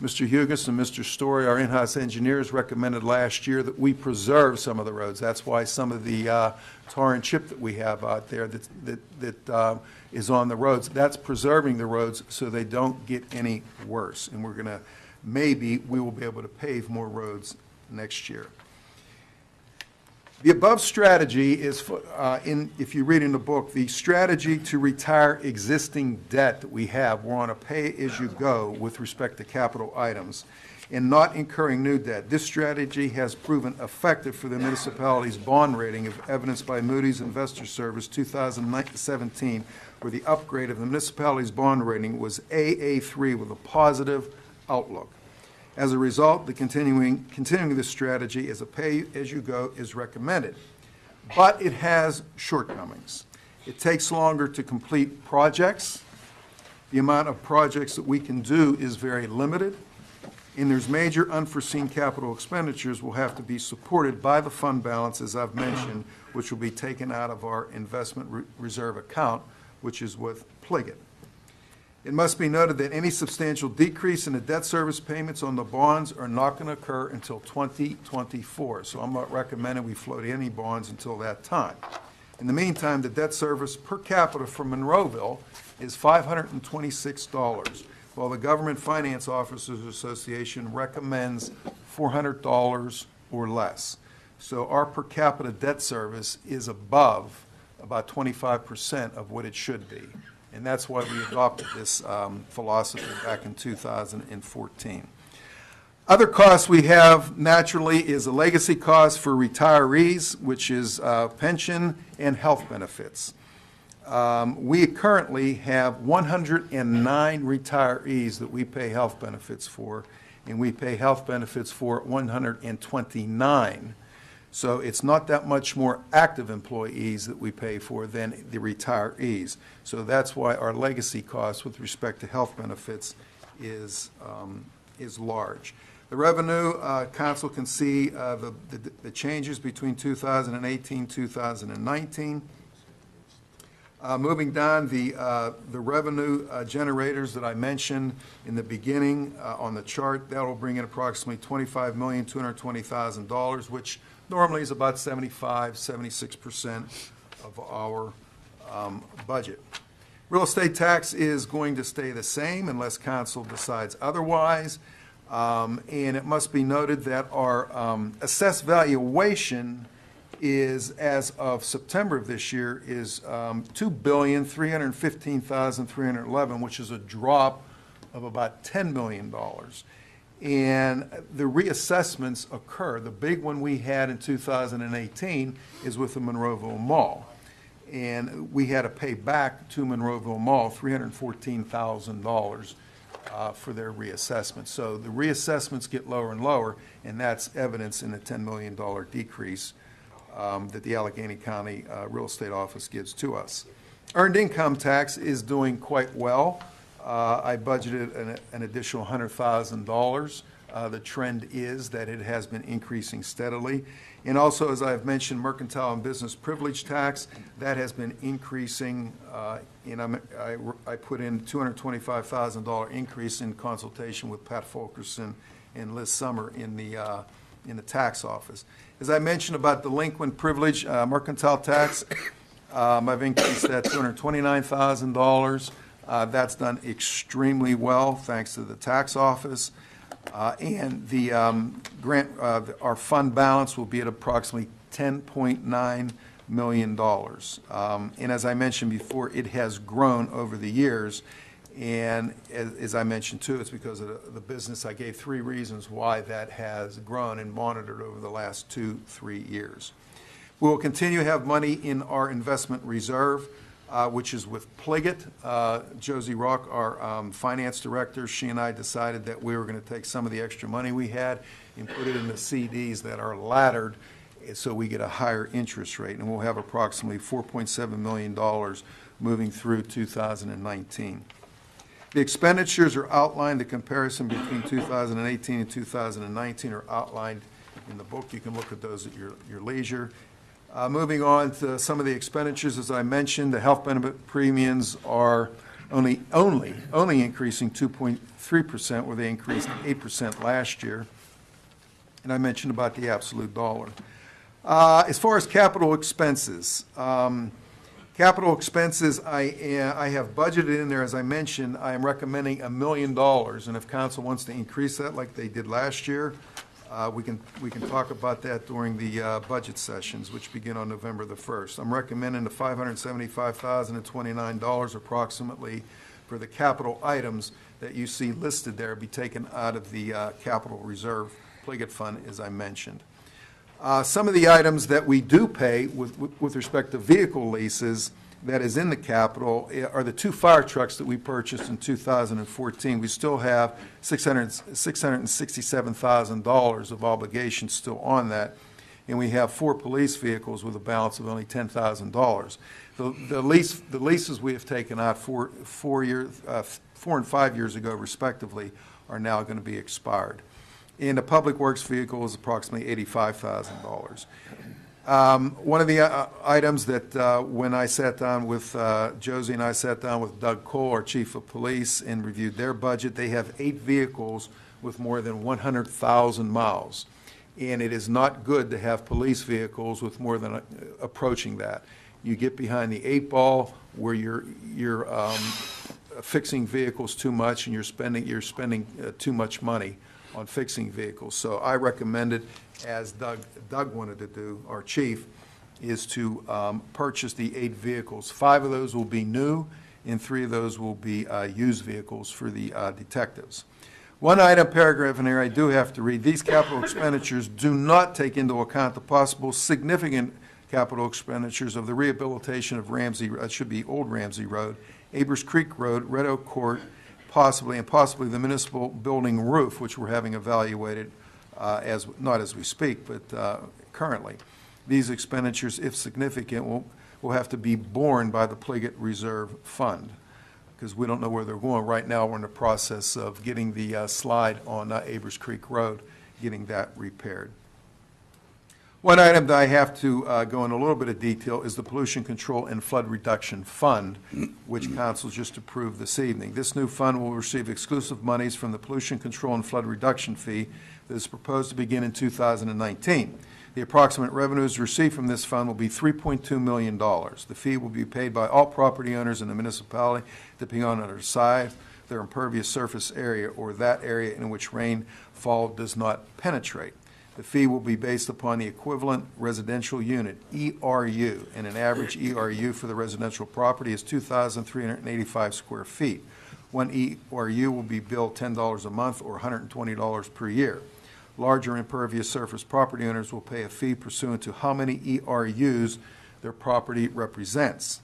Mr. Hugus and Mr. Story, our in-house engineers, recommended last year that we preserve some of the roads. That's why some of the tar and chip that we have out there that is on the roads, that's preserving the roads so they don't get any worse. And we're going to, maybe we will be able to pave more roads next year. The above strategy is, if you read in the book, the strategy to retire existing debt that we have. We're on a pay-as-you-go with respect to capital items and not incurring new debt. This strategy has proven effective for the municipality's bond rating, as evidenced by Moody's Investor Service 2017, where the upgrade of the municipality's bond rating was AA3 with a positive outlook. As a result, the continuing this strategy as a pay-as-you-go is recommended. But it has shortcomings. It takes longer to complete projects. The amount of projects that we can do is very limited. And there's major unforeseen capital expenditures will have to be supported by the fund balance, as I've mentioned, which will be taken out of our investment reserve account, which is with Pliget. It must be noted that any substantial decrease in the debt service payments on the bonds are not going to occur until 2024. So I'm not recommending we float any bonds until that time. In the meantime, the debt service per capita for Monroeville is $526, while the Government Finance Officers Association recommends $400 or less. So our per capita debt service is above about 25% of what it should be. And that's why we adopted this philosophy back in 2014. Other costs we have, naturally, is a legacy cost for retirees, which is pension and health benefits. We currently have 109 retirees that we pay health benefits for, and we pay health benefits for 129. So it's not that much more active employees that we pay for than the retirees. So that's why our legacy cost with respect to health benefits is large. The revenue, council can see the changes between 2018, 2019. Moving down, the revenue generators that I mentioned in the beginning on the chart, that will bring in approximately $25,220,000, which normally is about 76% of our budget. Real estate tax is going to stay the same unless council decides otherwise. And it must be noted that our assessed valuation is, as of September of this year, is $2,315,311, which is a drop of about $10 million. And the reassessments occur. The big one we had in 2018 is with the Monroeville Mall. And we had to pay back to Monroeville Mall $314,000 for their reassessment. So the reassessments get lower and lower, and that's evidence in the $10 million decrease that the Allegheny County Real Estate Office gives to us. Earned income tax is doing quite well. I budgeted an additional $100,000. The trend is that it has been increasing steadily. And also, as I've mentioned, mercantile and business privilege tax, that has been increasing. And I put in $225,000 increase in consultation with Pat Fulkerson and Liz Summer in the tax office. As I mentioned about delinquent privilege, mercantile tax, I've increased that $229,000. That's done extremely well, thanks to the tax office. And the grant, our fund balance will be at approximately $10.9 million. And as I mentioned before, it has grown over the years. And as I mentioned too, it's because of the business. I gave 3 reasons why that has grown and monitored over the last 2-3 years. We will continue to have money in our investment reserve, which is with Pliget. Josie Rock, our finance director, she and I decided that we were going to take some of the extra money we had and put it in the CDs that are laddered so we get a higher interest rate. And we'll have approximately $4.7 million moving through 2019. The expenditures are outlined. The comparison between 2018 and 2019 are outlined in the book. You can look at those at your leisure. Moving on to some of the expenditures, as I mentioned, the health benefit premiums are only increasing 2.3%, where they increased 8% last year. And I mentioned about the absolute dollar. As far as capital expenses, I have budgeted in there, as I mentioned, I am recommending $1 million, and if council wants to increase that like they did last year, we can talk about that during the budget sessions, which begin on November the 1st. I'm recommending the $575,029 approximately for the capital items that you see listed there be taken out of the capital reserve Pliget fund, as I mentioned. Some of the items that we do pay with respect to vehicle leases that is in the capital are the 2 fire trucks that we purchased in 2014. We still have $667,000 of obligations still on that, and we have 4 police vehicles with a balance of only $10,000. The leases we have taken out 4 and 5 years ago, respectively, are now going to be expired. And the public works vehicle is approximately $85,000. One of the items that when I sat down with Josie and I sat down with Doug Cole, our chief of police, and reviewed their budget, they have 8 vehicles with more than 100,000 miles. And it is not good to have police vehicles with more than approaching that. You get behind the 8 ball where you're fixing vehicles too much, and you're spending too much money on fixing vehicles. So I recommended, as Doug wanted to do, our chief, is to purchase the 8 vehicles. 5 of those will be new, and 3 of those will be used vehicles for the detectives. One item, paragraph in here, I do have to read. These capital expenditures do not take into account the possible significant capital expenditures of the rehabilitation of Ramsey, it should be Old Ramsey Road, Abers Creek Road, Red Oak Court, possibly the municipal building roof, which we're having evaluated not as we speak, but currently. These expenditures, if significant, will have to be borne by the Pliget Reserve Fund, because we don't know where they're going. Right now, we're in the process of getting the slide on Abers Creek Road, getting that repaired. One item that I have to go in a little bit of detail is the Pollution Control and Flood Reduction Fund, which Council just approved this evening. This new fund will receive exclusive monies from the Pollution Control and Flood Reduction Fee that is proposed to begin in 2019. The approximate revenues received from this fund will be $3.2 million. The fee will be paid by all property owners in the municipality, depending on their size, their impervious surface area, or that area in which rainfall does not penetrate. The fee will be based upon the equivalent residential unit, ERU, and an average ERU for the residential property is 2,385 square feet. One ERU will be billed $10 a month or $120 per year. Larger impervious surface property owners will pay a fee pursuant to how many ERUs their property represents.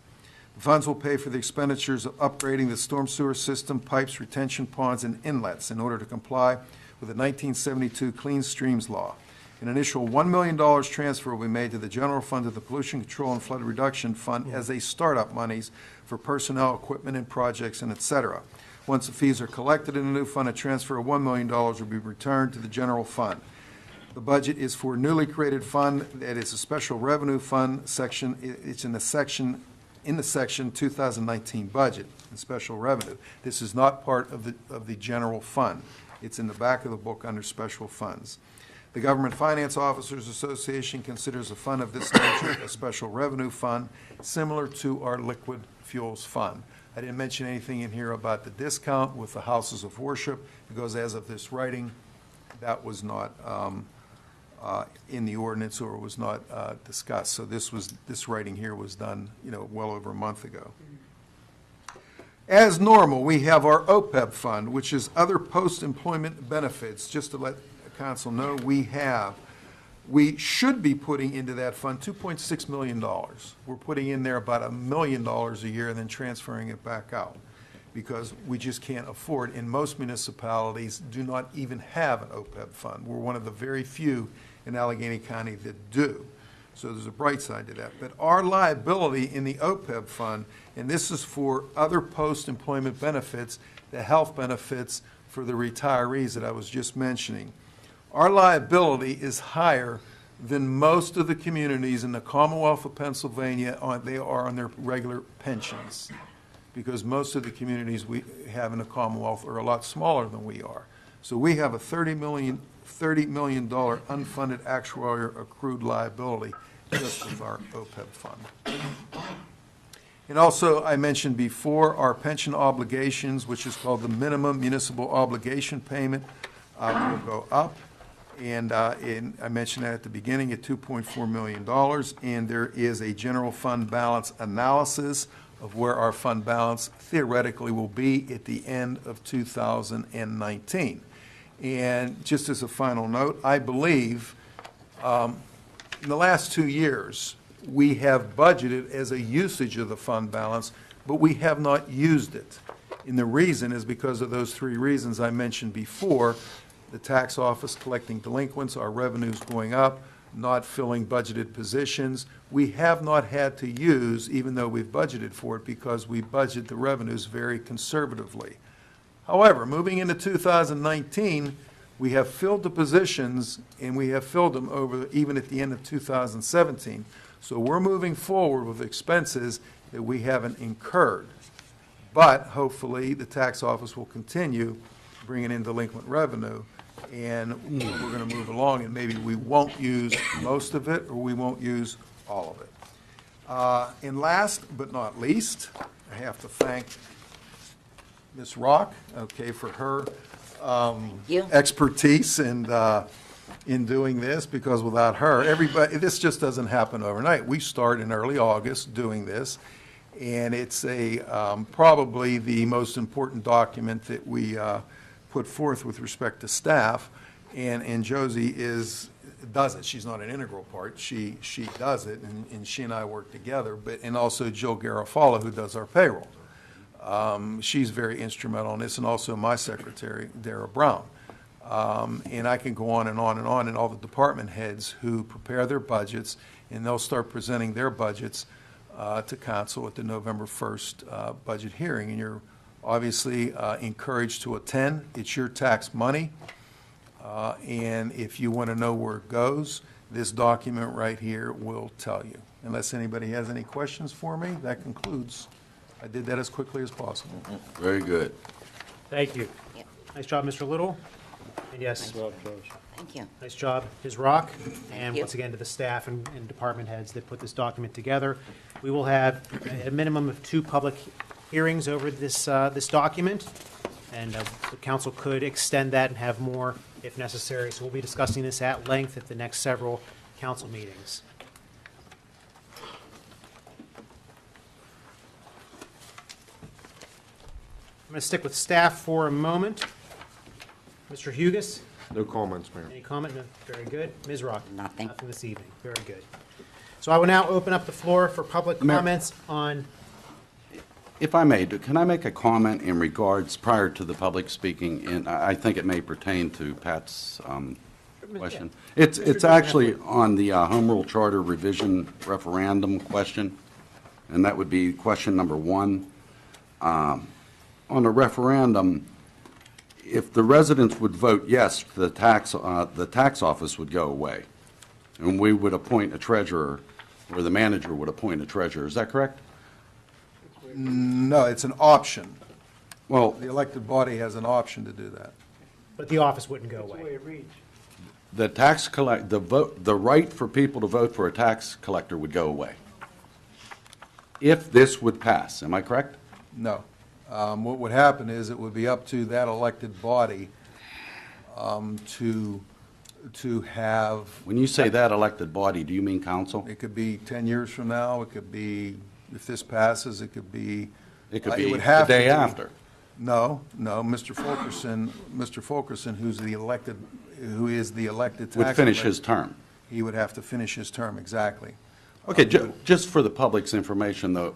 The funds will pay for the expenditures of upgrading the storm sewer system, pipes, retention ponds, and inlets in order to comply with the 1972 Clean Streams Law. An initial $1 million transfer will be made to the general fund of the Pollution Control and Flood Reduction Fund as a startup monies for personnel, equipment, and projects, and et cetera. Once the fees are collected in the new fund, a transfer of $1 million will be returned to the general fund. The budget is for a newly created fund that is a special revenue fund section. It's in the section 2019 budget and special revenue. This is not part of the general fund. It's in the back of the book under special funds. The Government Finance Officers Association considers a fund of this nature a special revenue fund similar to our liquid fuels fund. I didn't mention anything in here about the discount with the houses of worship, because as of this writing, that was not in the ordinance or was not discussed. So this writing here was done, well over a month ago. As normal, we have our OPEB fund, which is other post-employment benefits. Just to let the council know, we should be putting into that fund $2.6 million. We're putting in there about $1 million a year and then transferring it back out, because we just can't afford, and most municipalities do not even have an OPEB fund. We're one of the very few in Allegheny County that do. So there's a bright side to that. But our liability in the OPEB fund, and this is for other post-employment benefits, the health benefits for the retirees that I was just mentioning, our liability is higher than most of the communities in the Commonwealth of Pennsylvania they are on their regular pensions, because most of the communities we have in the Commonwealth are a lot smaller than we are. So we have a $30 million unfunded actuarial accrued liability just with our OPEB fund. And also, I mentioned before, our pension obligations, which is called the minimum municipal obligation payment, will go up. And I mentioned that at the beginning at $2.4 million. And there is a general fund balance analysis of where our fund balance theoretically will be at the end of 2019. And just as a final note, I believe in the last 2 years, we have budgeted as a usage of the fund balance, but we have not used it. And the reason is because of those 3 reasons I mentioned before: the tax office collecting delinquents, our revenues going up, not filling budgeted positions. We have not had to use, even though we've budgeted for it, because we budget the revenues very conservatively. However, moving into 2019, we have filled the positions, and we have filled them over even at the end of 2017. So we're moving forward with expenses that we haven't incurred. But hopefully, the tax office will continue bringing in delinquent revenue, and we're going to move along, and maybe we won't use most of it, or we won't use all of it. And last but not least, I have to thank Ms. Rock, okay, for her expertise and in doing this, because without her, this just doesn't happen overnight. We start in early August doing this, and it's probably the most important document that we put forth with respect to staff, and Josie does it. She's not an integral part. She does it, and she and I work together. And also Jill Garofalo, who does our payroll. She's very instrumental in this, and also my secretary, Dara Brown. And I can go on and on and on, and all the department heads who prepare their budgets, and they'll start presenting their budgets to council at the November 1st budget hearing. And you're obviously encouraged to attend. It's your tax money. And if you want to know where it goes, this document right here will tell you. Unless anybody has any questions for me, that concludes. I did that as quickly as possible. Very good. Thank you. Nice job, Mr. Little. And yes, Thank you. nice job, Ms. Rock. And you. once again, to the staff and department heads that put this document together. We will have a minimum of 2 public hearings over this document, and the council could extend that and have more if necessary. So we'll be discussing this at length at the next several council meetings. I'm going to stick with staff for a moment. Mr. Hugus, No comments, Mayor. any comment? No. Very good. Ms. Rock? Nothing. Nothing this evening. Very good. So I will now open up the floor for public Mayor. comments on. If I may, can I make a comment in regards, prior to the public speaking, and I think it may pertain to Pat's question? It's actually on the Home Rule Charter revision referendum question, and that would be question number 1. On the referendum, if the residents would vote yes, the tax office would go away, and we would appoint a treasurer, or the manager would appoint a treasurer. Is that correct? No, it's an option. Well, The elected body has an option to do that. But the office wouldn't go away. the right for people to vote for a tax collector would go away if this would pass. Am I correct? No. What would happen is it would be up to that elected body to have, When you say that elected body, do you mean council? it could be 10 years from now, it could be, if this passes, it could be. It could it be would the have to day be. after. No, Mr. Fulkerson, who is the elected tax Would finish collector, his term. he would have to finish his term, exactly. Okay, just for the public's information, though,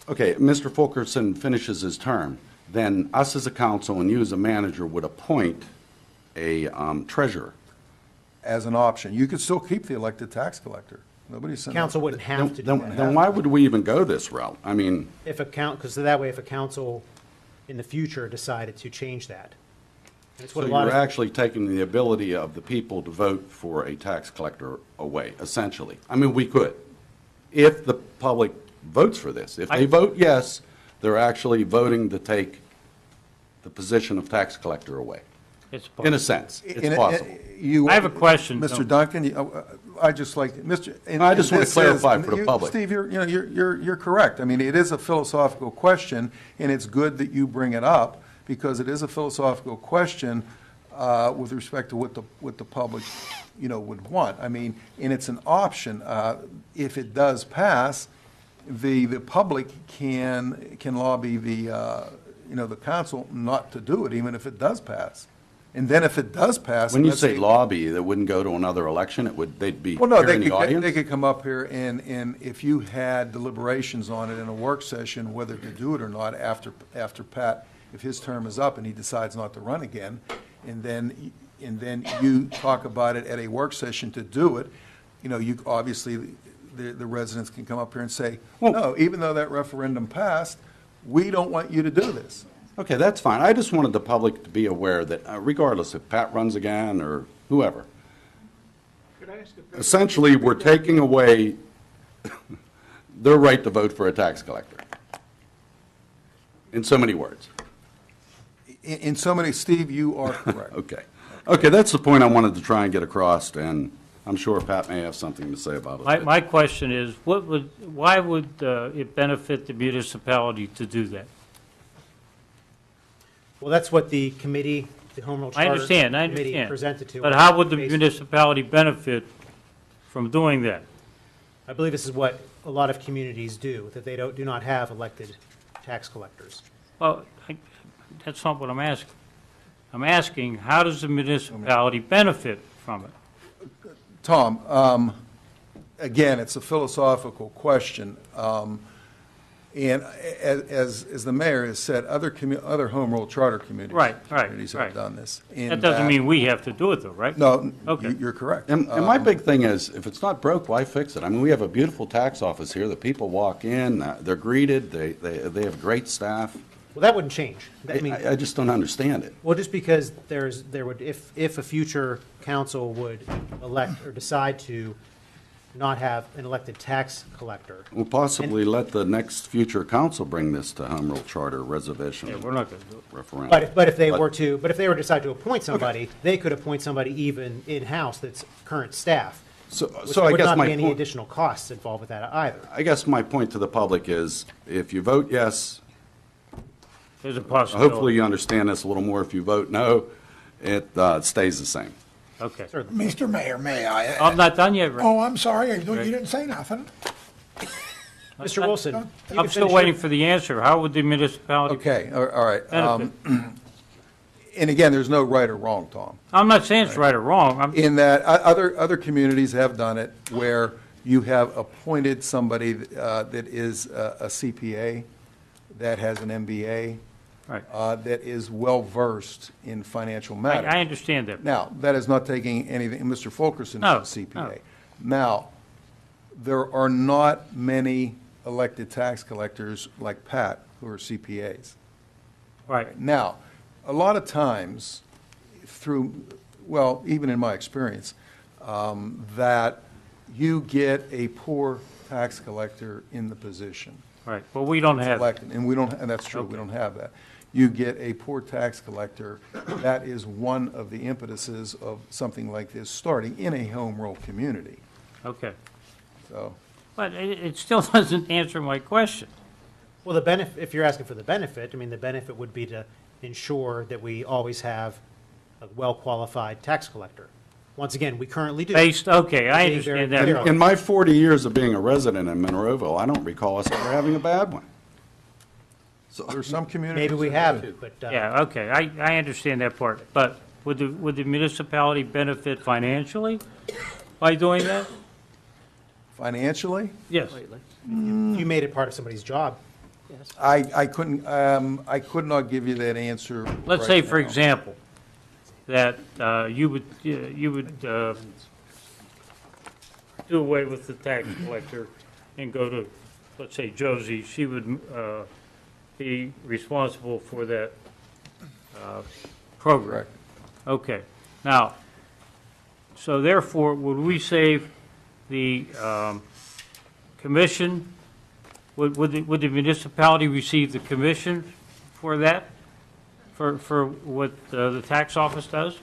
okay, Mr. Fulkerson finishes his term, then us as a council and you as a manager would appoint a treasurer. As an option. You could still keep the elected tax collector. Nobody's saying. Council wouldn't have to do that. Then why would we even go this route? I mean, Because that way, if a council in the future decided to change that. That's what so a lot you're of, actually taking the ability of the people to vote for a tax collector away, essentially. I mean, we could, if the public votes for this. If they vote yes, They're actually voting to take the position of tax collector away. It's In a sense, In it's a- possible. I have a question. Mr. Duncan, I just like, Mr. and- I just and want to this clarify is- for the you- public. Steve, you're correct. I mean, it is a philosophical question, and it's good that you bring it up, because it is a philosophical question with respect to what the public, would want. I mean, and it's an option. If it does pass, the public can lobby the council not to do it, even if it does pass. And then if it does pass. When you let's say lobby, that wouldn't go to another election, they'd be Well, no, here they in the could, audience? they could come up here and if you had deliberations on it in a work session, whether to do it or not after Pat, if his term is up and he decides not to run again, and then you talk about it at a work session to do it, you obviously, the residents can come up here and say, no, even though that referendum passed, we don't want you to do this. Okay, that's fine. I just wanted the public to be aware that regardless if Pat runs again or whoever, essentially, we're taking away their right to vote for a tax collector. In so many words. In so many, Steve, you are correct. Okay. Okay, that's the point I wanted to try and get across, and I'm sure Pat may have something to say about it. My question is, why would it benefit the municipality to do that? Well, that's what the committee, the Home Rule I Charter understand, Committee presented to us. But how would the based- municipality benefit from doing that? I believe this is what a lot of communities do, that they do not have elected tax collectors. Well, that's not what I'm asking. I'm asking, how does the municipality benefit from it? Tom, again, it's a philosophical question. And as the mayor has said, other home rule charter communities. Communities have done this. That doesn't mean we have to do it, though, right? No, Okay. you're correct. And my big thing is, if it's not broke, why fix it? I mean, we have a beautiful tax office here. The people walk in, they're greeted, they have great staff. Well, that wouldn't change. I mean, I just don't understand it. well, just because there would, if a future council would elect or decide to not have an elected tax collector. We'll possibly let the next future council bring this to home rule charter reservation. Yeah, we're not going to do it. Referendum. But if they were to decide to appoint somebody, they could appoint somebody even in-house that's current staff. So Which I would guess not my be any point, additional costs involved with that either. I guess my point to the public is, if you vote yes, There's a possibility. hopefully you understand this a little more. If you vote no, it stays the same. Okay. Mr. Mayor, may I? I'm not done yet, Rick. Oh, I'm sorry, you didn't say nothing. Mr. Wilson, you I'm can still finish waiting your- for the answer. How would the municipality Okay, all right. benefit? And again, there's no right or wrong, Tom. I'm not saying it's right or wrong. In that, other communities have done it where you have appointed somebody that is a CPA, that has an MBA, Right. that is well-versed in financial I matters. understand that. Now, that is not taking anything, Mr. Fulkerson No, is a CPA. no. Now, there are not many elected tax collectors like Pat who are CPAs. Right. Now, a lot of times through, well, even in my experience, that you get a poor tax collector in the position. Right. Well, we don't have that. Elected, and we don't, and that's true, we don't have that. You get a poor tax collector, that is one of the impetuses of something like this starting in a home rule community, Okay. so. But it still doesn't answer my question. Well, the benefit, if you're asking for the benefit, I mean, the benefit would be to ensure that we always have a well-qualified tax collector. Once again, we currently do. Okay, I Being very understand that. clear part. In my 40 years of being a resident in Monroeville, I don't recall us ever having a bad one. So, There's some communities. Maybe we that have do. it, but. Yeah, okay, I understand that part. But would the municipality benefit financially by doing that? Financially, Yes. You made it part of somebody's job. I couldn't, I could not give you that answer. Let's right say, for now. example, that you would do away with the tax collector and go to, let's say, Josie. She would be responsible for that program. Correct. Okay. Now, so therefore, would we save the commission would the municipality receive the commission for that? For what the tax office does?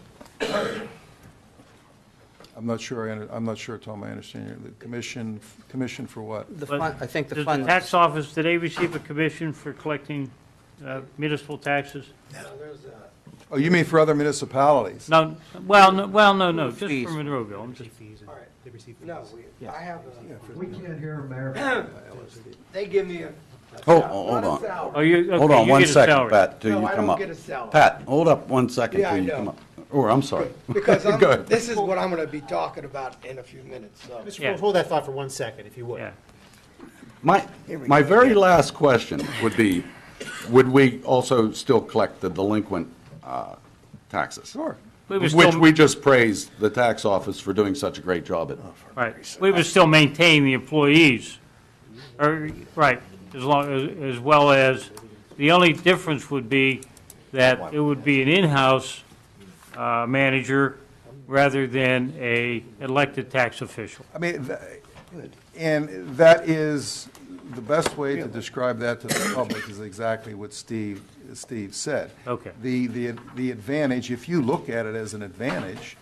I'm not sure, Tom, I understand you. The commission for what? The fund, I think the Does fund. the tax office, do they receive a commission for collecting municipal taxes? Oh, you mean for other municipalities? No, no, just for Fees. Monroeville. I'm just, They receive No, fees. I have, We can't hear Mayor. they give me a. Hold not a on. salary. oh, you, Hold okay, on you one get a second, salary. Pat, till No, you I come don't up. get a salary. Pat, hold up one second Yeah, till I you know. come up. Or, I'm sorry. Because Go ahead. this is what I'm going to be talking about in a few minutes, so. Mr. Yeah. Fuller, hold that thought for 1 second, if you would. Yeah. My very last question would be, would we also still collect the delinquent taxes? Sure. We would Which still, we just praised the tax office for doing such a great job at. right, we would still maintain the employees, or, right, as well as, the only difference would be that it would be an in-house manager rather than a elected tax official. I mean, and that is, the best way to describe that to the public is exactly what Steve said. Okay. The advantage, if you look at it as an advantage,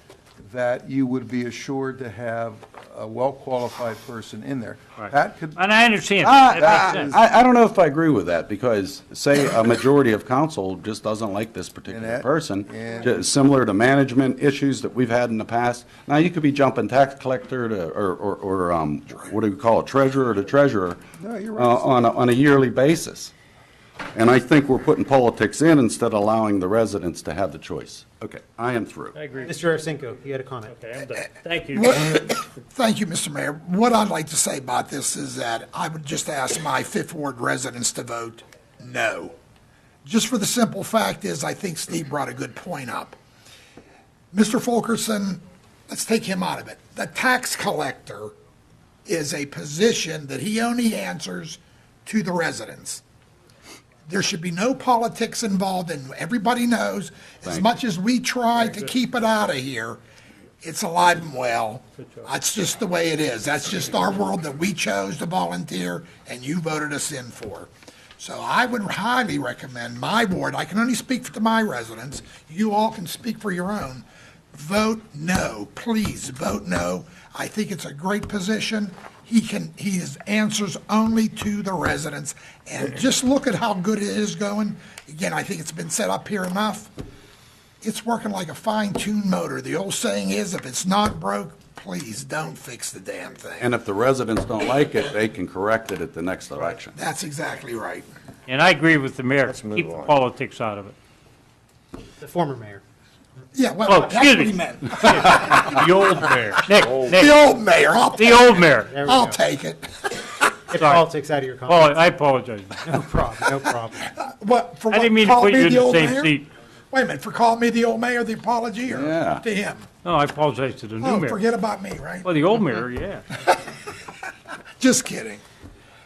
that you would be assured to have a well-qualified person in there. Right. Pat could, And I understand, that makes sense. I don't know if I agree with that, because, say, a majority of council just doesn't like this particular that- person, and- similar to management issues that we've had in the past. Now, you could be jumping tax collector to, or what do we call it, treasurer to treasurer, No, you're right. on a yearly basis. And I think we're putting politics in instead of allowing the residents to have the choice. Okay, I am through. I agree. Mr. Arsenko, you had a comment. Okay, I'm done. Thank you. Thank you, Mr. Mayor. What I'd like to say about this is that I would just ask my Fifth Ward residents to vote no. Just for the simple fact is, I think Steve brought a good point up. Mr. Fulkerson, let's take him out of it. The tax collector is a position that he only answers to the residents. There should be no politics involved, and everybody knows, as much as we try to keep it out of here, it's alive and well. That's just the way it is. That's just our world that we chose to volunteer, and you voted us in for. So I would highly recommend my ward, I can only speak to my residents, you all can speak for your own, vote no. Please vote no. I think it's a great position. He answers only to the residents. And just look at how good it is going. Again, I think it's been set up here enough. It's working like a fine-tuned motor. The old saying is, if it's not broke, please don't fix the damn thing. And if the residents don't like it, they can correct it at the next election. That's exactly right. And I agree with the mayor, keep the politics out of it. The former mayor. Yeah, well, Oh, that's excuse what me. he meant. The old mayor. Nick, The old mayor, the old mayor. There we I'll go. take it. Get Sorry. politics out of your Oh, comments. I apologize. No problem, no problem. What, for I what, didn't mean to calling put you me in the the old same mayor? seat. Wait a minute, for calling me the old mayor, the apology, or Yeah. to him? No, I apologize to the new Oh, mayor. forget about me, right? Well, the old mayor, yeah. Just kidding.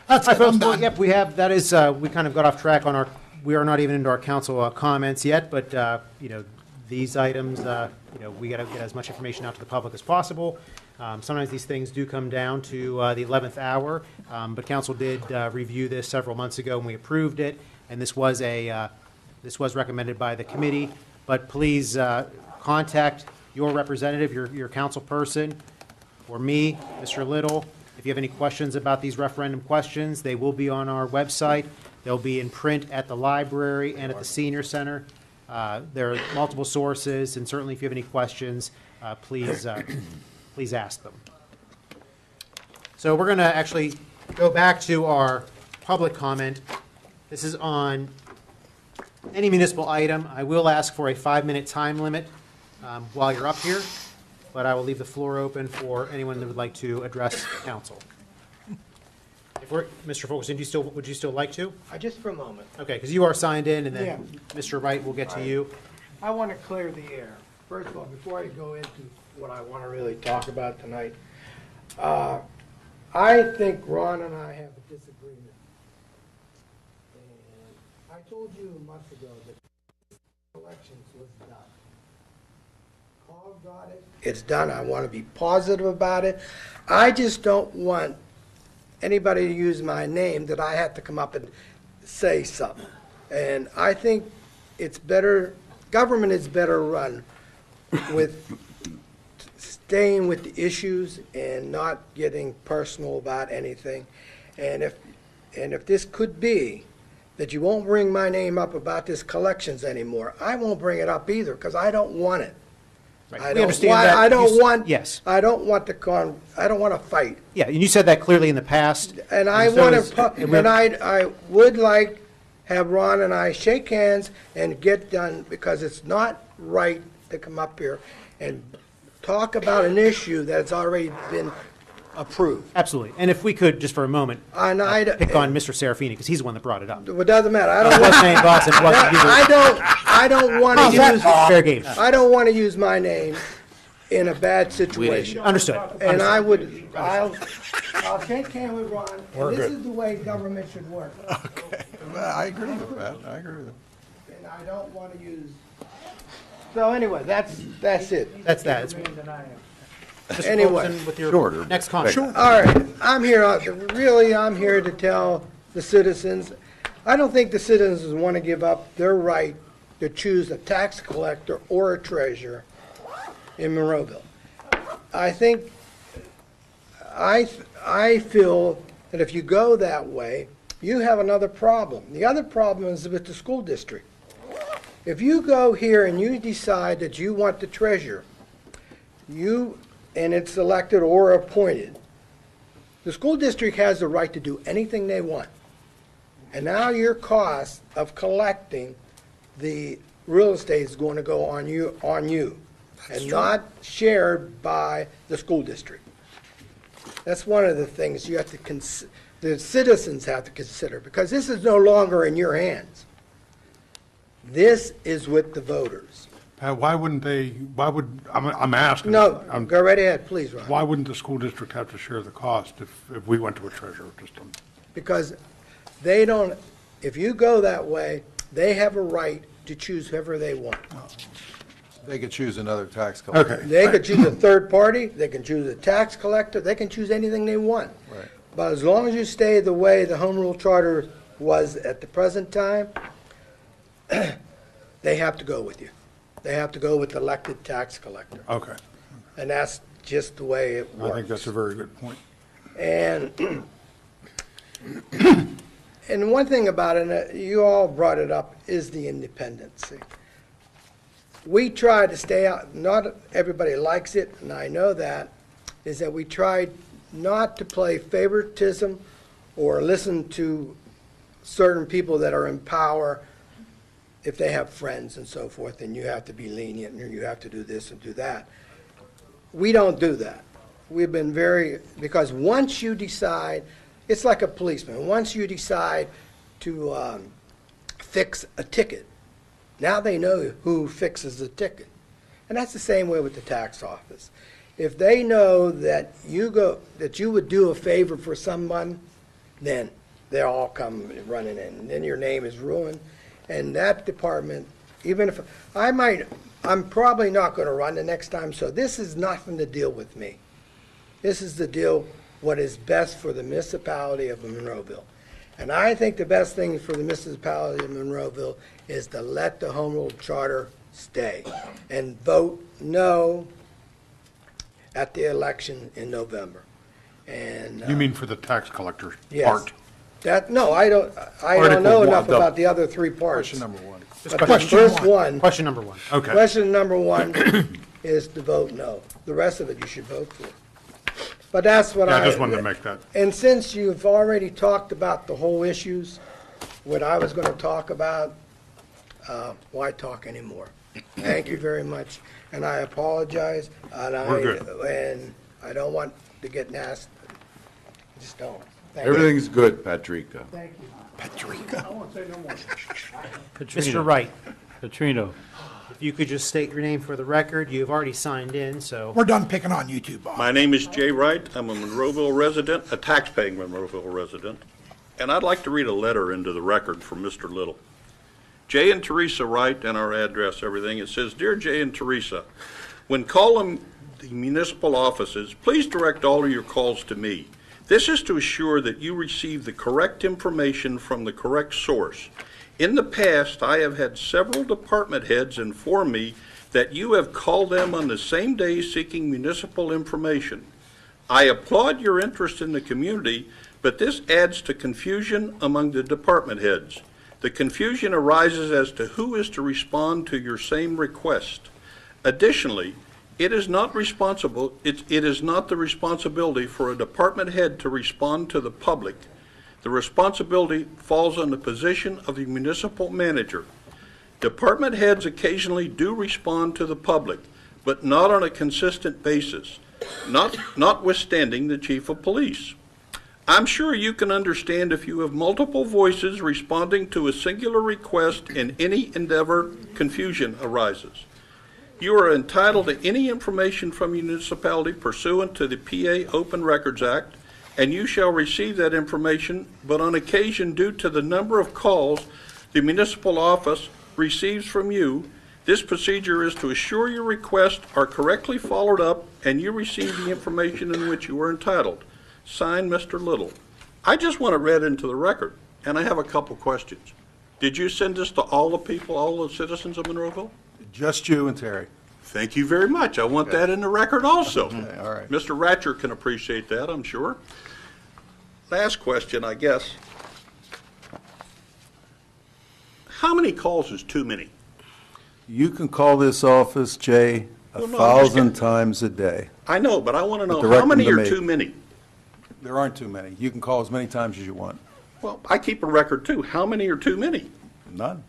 That's All it, right, I'm folks, well, done. yep, we kind of got off track on we are not even into our council comments yet, but, these items, we got to get as much information out to the public as possible. Sometimes these things do come down to the 11th hour, but council did review this several months ago and we approved it, and this was recommended by the committee. But please contact your representative, your council person, or me, Mr. Little. If you have any questions about these referendum questions, they will be on our website. They'll be in print at the library and at the senior center. There are multiple sources, and certainly if you have any questions, please ask them. So we're going to actually go back to our public comment. This is on any municipal item. I will ask for a 5-minute time limit while you're up here, but I will leave the floor open for anyone that would like to address council. Mr. Fulkerson, would you still like to? Just for a moment. Okay, because you are signed in, and then Yeah. Mr. Wright will get to you. I want to clear the air. First of all, before I go into what I want to really talk about tonight, I think Ron and I have a disagreement. And I told you a month ago that elections was done. Carl got it. It's done. I want to be positive about it. I just don't want anybody to use my name, that I have to come up and say something. And I think it's better, government is better run with staying with the issues and not getting personal about anything. And if this could be that you won't bring my name up about this collections anymore, I won't bring it up either, because I don't want it. Right. We understand that. I don't want. Yes. I don't want I don't want to fight. Yeah, and you said that clearly in the past. And I so want is- to, and I would like have Ron and I shake hands and get done, because it's not right to come up here and talk about an issue that's already been approved. Absolutely. And if we could, just for a moment, And pick on Mr. Serafini, because he's the one that brought it up. It doesn't matter. I It don't wasn't any boss, it wasn't you. I don't want to use. Fair game. I don't want to use my name in a bad situation. Understood. And I'll shake hands with Ron, and this is the way government should work. Okay, I agree with that, I agree with that. And I don't want to use, so anyway, that's it. That's that. It's- Mr. Anyway. Wilson, with your Shorter. next comment. All right, I'm here to tell the citizens, I don't think the citizens want to give up their right to choose a tax collector or a treasurer in Monroeville. I think, I feel that if you go that way, you have another problem. The other problem is with the school district. If you go here and you decide that you want the treasurer, and it's elected or appointed, the school district has the right to do anything they want. And now your cost of collecting the real estate is going to go on you, and not shared by the school district. That's one of the things you have to the citizens have to consider, because this is no longer in your hands. This is with the voters. Pat, I'm asking. No, go right ahead, please, Ron. Why wouldn't the school district have to share the cost if we went to a treasurer system? Because they don't, if you go that way, they have a right to choose whoever they want. They could choose another tax collector. Okay. They could choose a third party, they can choose a tax collector, they can choose anything they want. Right. But as long as you stay the way the home rule charter was at the present time, they have to go with you. They have to go with the elected tax collector. Okay, And that's just the way it I works. think that's a very good point. And, and one thing about it, and you all brought it up, is the independency. We try to stay out, not everybody likes it, and I know that, is that we try not to play favoritism or listen to certain people that are in power if they have friends and so forth, and you have to be lenient, and you have to do this and do that. We don't do that. We've been because once you decide, it's like a policeman, once you decide to fix a ticket, now they know who fixes the ticket. And that's the same way with the tax office. If they know that you would do a favor for someone, then they'll all come running in, and then your name is ruined. And that department, even if, I'm probably not going to run the next time, so this is nothing to deal with me. This is the deal, what is best for the municipality of Monroeville. And I think the best thing for the municipality of Monroeville is to let the home rule charter stay and vote no at the election in November. And You mean for the tax collector yes. part? No, I don't Article know one, enough the- about the other three parts. Question number one. But the first one, Question number one. Okay. question number one is to vote no. The rest of it you should vote for. But that's what Yeah, I just wanted to make that. And since you've already talked about the whole issues, what I was going to talk about, why talk anymore? Thank you very much, and I apologize, and We're good. I don't want to get nasty. I just don't. Thank you. Everything's good, Patrica. Thank you. Mr. Wright, Katrina, if you could just state your name for the record. You've already signed in, so. We're done picking on you two, Bob. My name is Jay Wright. I'm a Monroeville resident, a taxpaying Monroeville resident, and I'd like to read a letter into the record from Mr. Little. Jay and Teresa Wright, and our address, everything. It says, "Dear Jay and Teresa, when calling the municipal offices, please direct all of your calls to me. This is to assure that you receive the correct information from the correct source. In the past, I have had several department heads inform me that you have called them on the same day seeking municipal information. I applaud your interest in the community, but this adds to confusion among the department heads. The confusion arises as to who is to respond to your same request. Additionally, it is not the responsibility for a department head to respond to the public. The responsibility falls on the position of the municipal manager. Department heads occasionally do respond to the public, but not on a consistent basis, notwithstanding the chief of police. I'm sure you can understand if you have multiple voices responding to a singular request in any endeavor, confusion arises. You are entitled to any information from municipality pursuant to the PA Open Records Act, and you shall receive that information, but on occasion, due to the number of calls the municipal office receives from you, this procedure is to assure your requests are correctly followed up and you receive the information in which you are entitled. Signed, Mr. Little. I just want to read into the record, and I have a couple questions. Did you send this to all the people, all the citizens of Monroeville? Just you and Terry. Thank you very much. I want that in the record also. Okay, all right. Mr. Ratcher can appreciate that, I'm sure. Last question, I guess. How many calls is too many? You can call this office, Jay, Well, no, 1,000 times a day. I know, but I want to know Direct how many them to are me. too many? There aren't too many. You can call as many times as you want. Well, I keep a record too. How many are too many? None.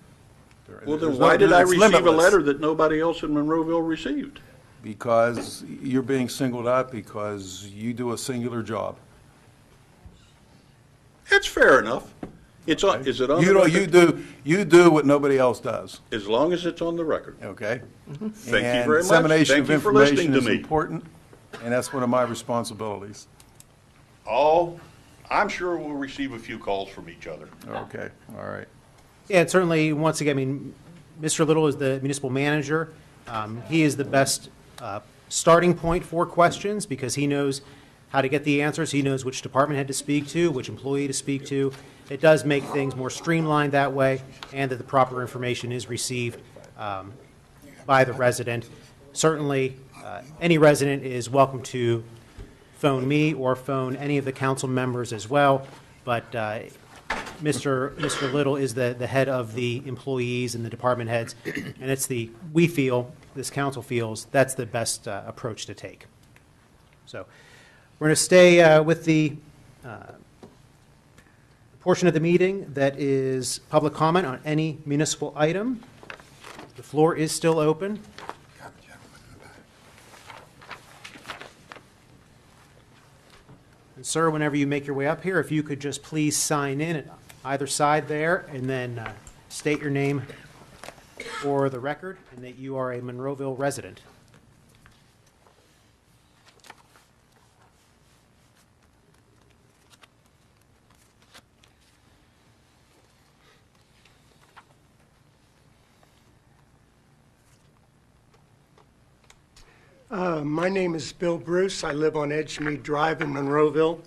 Well, then There's why no- did I it's receive a limitless. letter that nobody else in Monroeville received? Because you're being singled out because you do a singular job. That's fair enough. It's on, is it on the You know, record? you do what nobody else does, As long as it's on the record. okay? Thank you very much. Dissemination Thank of you for listening information to is me. important, and that's one of my responsibilities. Oh, I'm sure we'll receive a few calls from each other. Okay, all right. Yeah, and certainly, once again, I mean, Mr. Little is the municipal manager. He is the best starting point for questions because he knows how to get the answers. He knows which department head to speak to, which employee to speak to. It does make things more streamlined that way, and that the proper information is received by the resident. Certainly, any resident is welcome to phone me or phone any of the council members as well, but Mr. Little is the head of the employees and the department heads, and it's we feel, this council feels, that's the best approach to take. So we're going to stay with the portion of the meeting that is public comment on any municipal item. The floor is still open. And sir, whenever you make your way up here, if you could just please sign in at either side there and then state your name for the record and that you are a Monroeville resident. My name is Bill Bruce. I live on Edgemead Drive in Monroeville,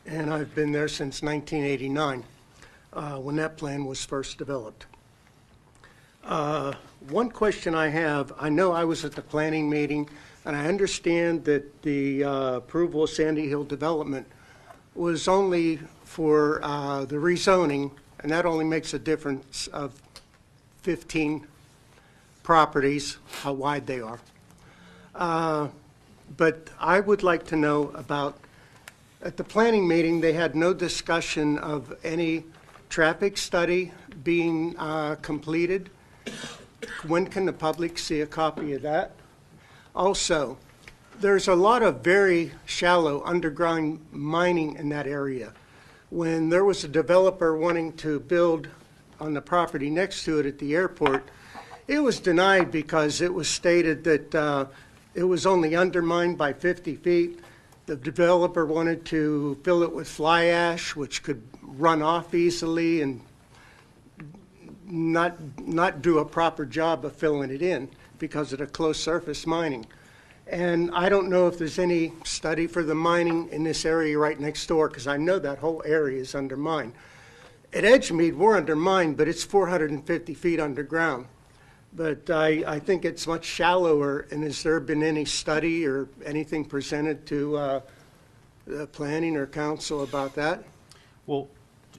and I've been there since 1989, when that plan was first developed. One question I have, I know I was at the planning meeting, and I understand that the approval of Sandy Hill development was only for the rezoning, and that only makes a difference of 15 properties, how wide they are. But I would like to know about, at the planning meeting, they had no discussion of any traffic study being completed. When can the public see a copy of that? Also, there's a lot of very shallow underground mining in that area. When there was a developer wanting to build on the property next to it at the airport, it was denied because it was stated that it was only undermined by 50 feet. The developer wanted to fill it with fly ash, which could run off easily and not do a proper job of filling it in because of the close surface mining. And I don't know if there's any study for the mining in this area right next door, because I know that whole area is undermined. At Edgemead, we're undermined, but it's 450 feet underground. But I think it's much shallower, and has there been any study or anything presented to the planning or council about that? Well,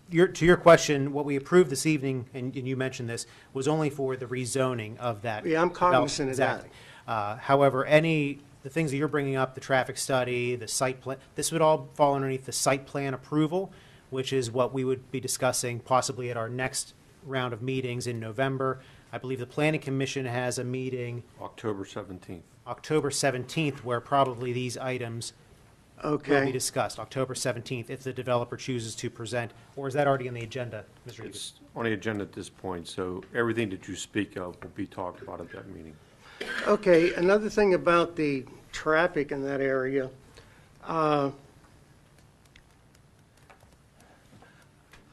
to your question, what we approved this evening, and you mentioned this, was only for the rezoning of that. Yeah, I'm cognizant of that. Exactly. However, the things that you're bringing up, the traffic study, the site plan, this would all fall underneath the site plan approval, which is what we would be discussing possibly at our next round of meetings in November. I believe the Planning Commission has a meeting October 17th. October 17th, where probably these items will be discussed, October 17th, if the developer chooses to present, or is that already on the agenda, Mr. Egan? It's on the agenda at this point, so everything that you speak of will be talked about at that meeting. Okay, another thing about the traffic in that area.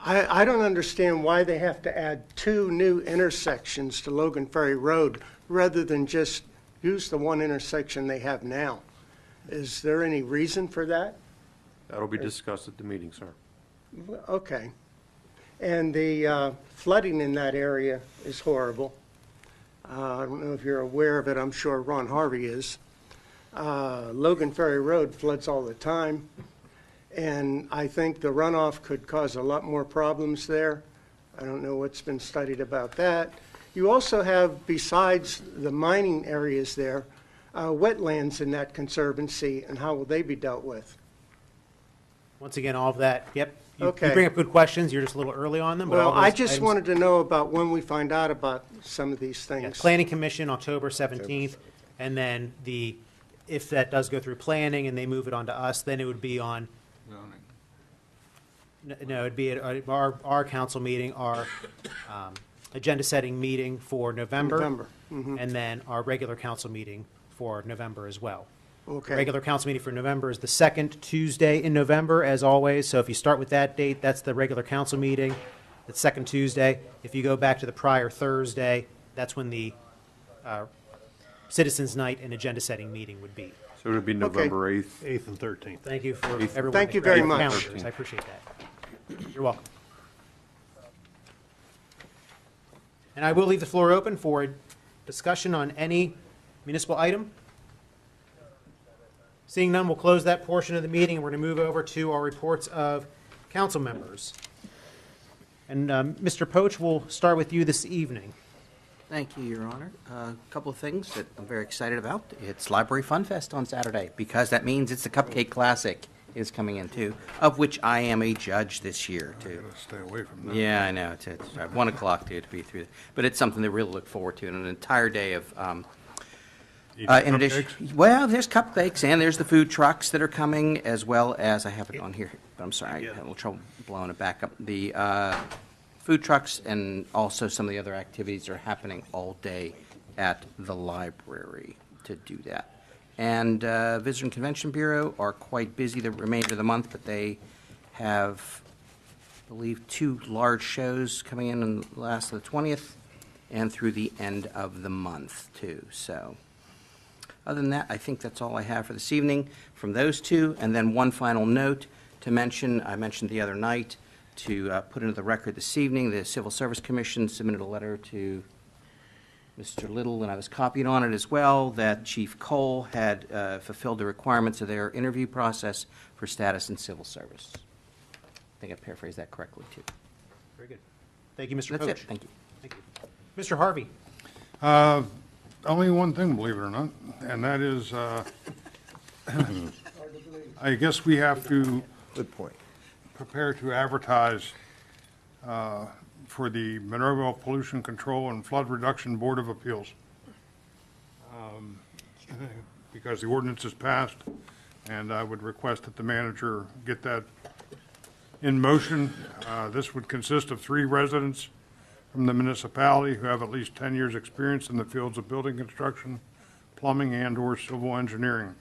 I don't understand why they have to add 2 new intersections to Logan Ferry Road rather than just use the one intersection they have now. Is there any reason for that? That'll be discussed at the meeting, sir. Okay. And the flooding in that area is horrible. I don't know if you're aware of it. I'm sure Ron Harvey is. Logan Ferry Road floods all the time, and I think the runoff could cause a lot more problems there. I don't know what's been studied about that. You also have, besides the mining areas there, wetlands in that conservancy, and how will they be dealt with? Once again, all of that, yep. You Okay. bring up good questions, you're just a little early on them. But all Well, I those just items- wanted to know about when we find out about some of these Yeah, things. Planning Commission, October 17th, and then if that does go through planning and they move it on to us, then it would be on, no, it'd be at our council meeting, our agenda-setting meeting for November. November, mhm. And then our regular council meeting for November as well. Okay. Regular council meeting for November is the second Tuesday in November, as always. So if you start with that date, that's the regular council meeting, the second Tuesday. If you go back to the prior Thursday, that's when the Citizens Night and agenda-setting meeting would be. So it'll be November 8th. 8th and 13th. Thank you for everyone. Thank you that very created much. calendars. I appreciate that. You're welcome. And I will leave the floor open for discussion on any municipal item. Seeing none, we'll close that portion of the meeting, and we're going to move over to our reports of council members. And Mr. Poach, we'll start with you this evening. Thank you, Your Honor. A couple of things that I'm very excited about. It's Library Fun Fest on Saturday, because that means it's the Cupcake Classic is coming in too, of which I am a judge this year too. Stay away from that. Yeah, I know. It's at 1 o'clock to be through. But it's something to really look forward to, and an entire day of, Eating in addition, cupcakes? well, there's cupcakes, and there's the food trucks that are coming, as well as, I have it on here, but I'm sorry, I had a little trouble blowing it back up. The food trucks and also some of the other activities are happening all day at the library to do that. And Visitor and Convention Bureau are quite busy the remainder of the month, but they have, I believe, 2 large shows coming in on the last of the 20th and through the end of the month, too. So, other than that, I think that's all I have for this evening from those 2. And then one final note to mention, I mentioned the other night, to put into the record this evening, the Civil Service Commission submitted a letter to Mr. Little, and I was copied on it as well, that Chief Cole had fulfilled the requirements of their interview process for status in civil service. I think I paraphrased that correctly, too. Very good. Thank you, Mr. That's Poach. it. Thank you. Thank you. Mr. Harvey. Only one thing, believe it or not, and that is, I guess we have to. Good point. Prepare to advertise for the Monroeville Pollution Control and Flood Reduction Board of Appeals. Because the ordinance is passed, and I would request that the manager get that in motion. This would consist of 3 residents from the municipality who have at least 10 years' experience in the fields of building construction, plumbing, and/or civil engineering.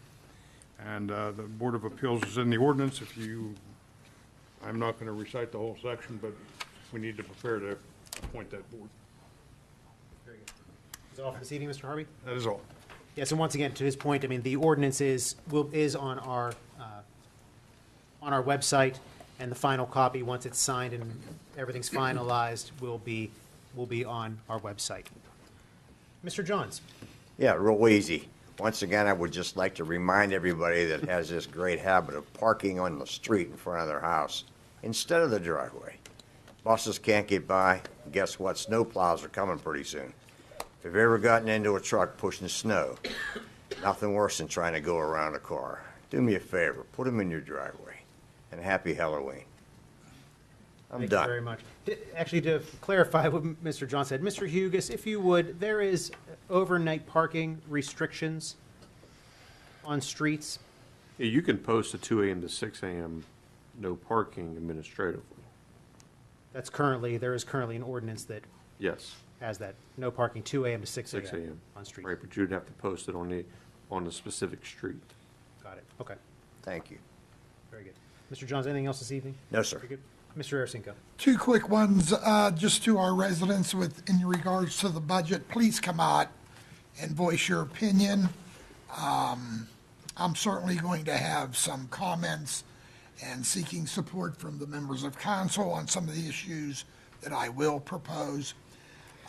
And the Board of Appeals is in the ordinance. I'm not going to recite the whole section, but we need to prepare to appoint that board. Very good. Is that all for this evening, Mr. Harvey? That is all. Yes, and once again, to his point, I mean, the ordinance is on our website, and the final copy, once it's signed and everything's finalized, will be on our website. Mr. Johns? Yeah, real easy. Once again, I would just like to remind everybody that has this great habit of parking on the street in front of their house instead of the driveway. Buses can't get by. Guess what? Snow plows are coming pretty soon. If you've ever gotten into a truck pushing snow, nothing worse than trying to go around a car. Do me a favor, put them in your driveway. And happy Halloween. I'm Thank done. you very much. Actually, to clarify what Mr. John said, Mr. Hugus, if you would, there is overnight parking restrictions on streets. Yeah, you can post a 2 a.m. to 6 a.m. no parking administratively. There is currently an ordinance that Yes, has that, no parking 2 a.m. to 6 6 a.m. a.m. on streets. Right, but you'd have to post it on the specific street. Got it, okay, Thank you. very good. Mr. Johns, anything else this evening? No, sir. Very good. Mr. Arasinko? Two quick ones, just to our residents in regards to the budget. Please come out and voice your opinion. I'm certainly going to have some comments and seeking support from the members of council on some of the issues that I will propose.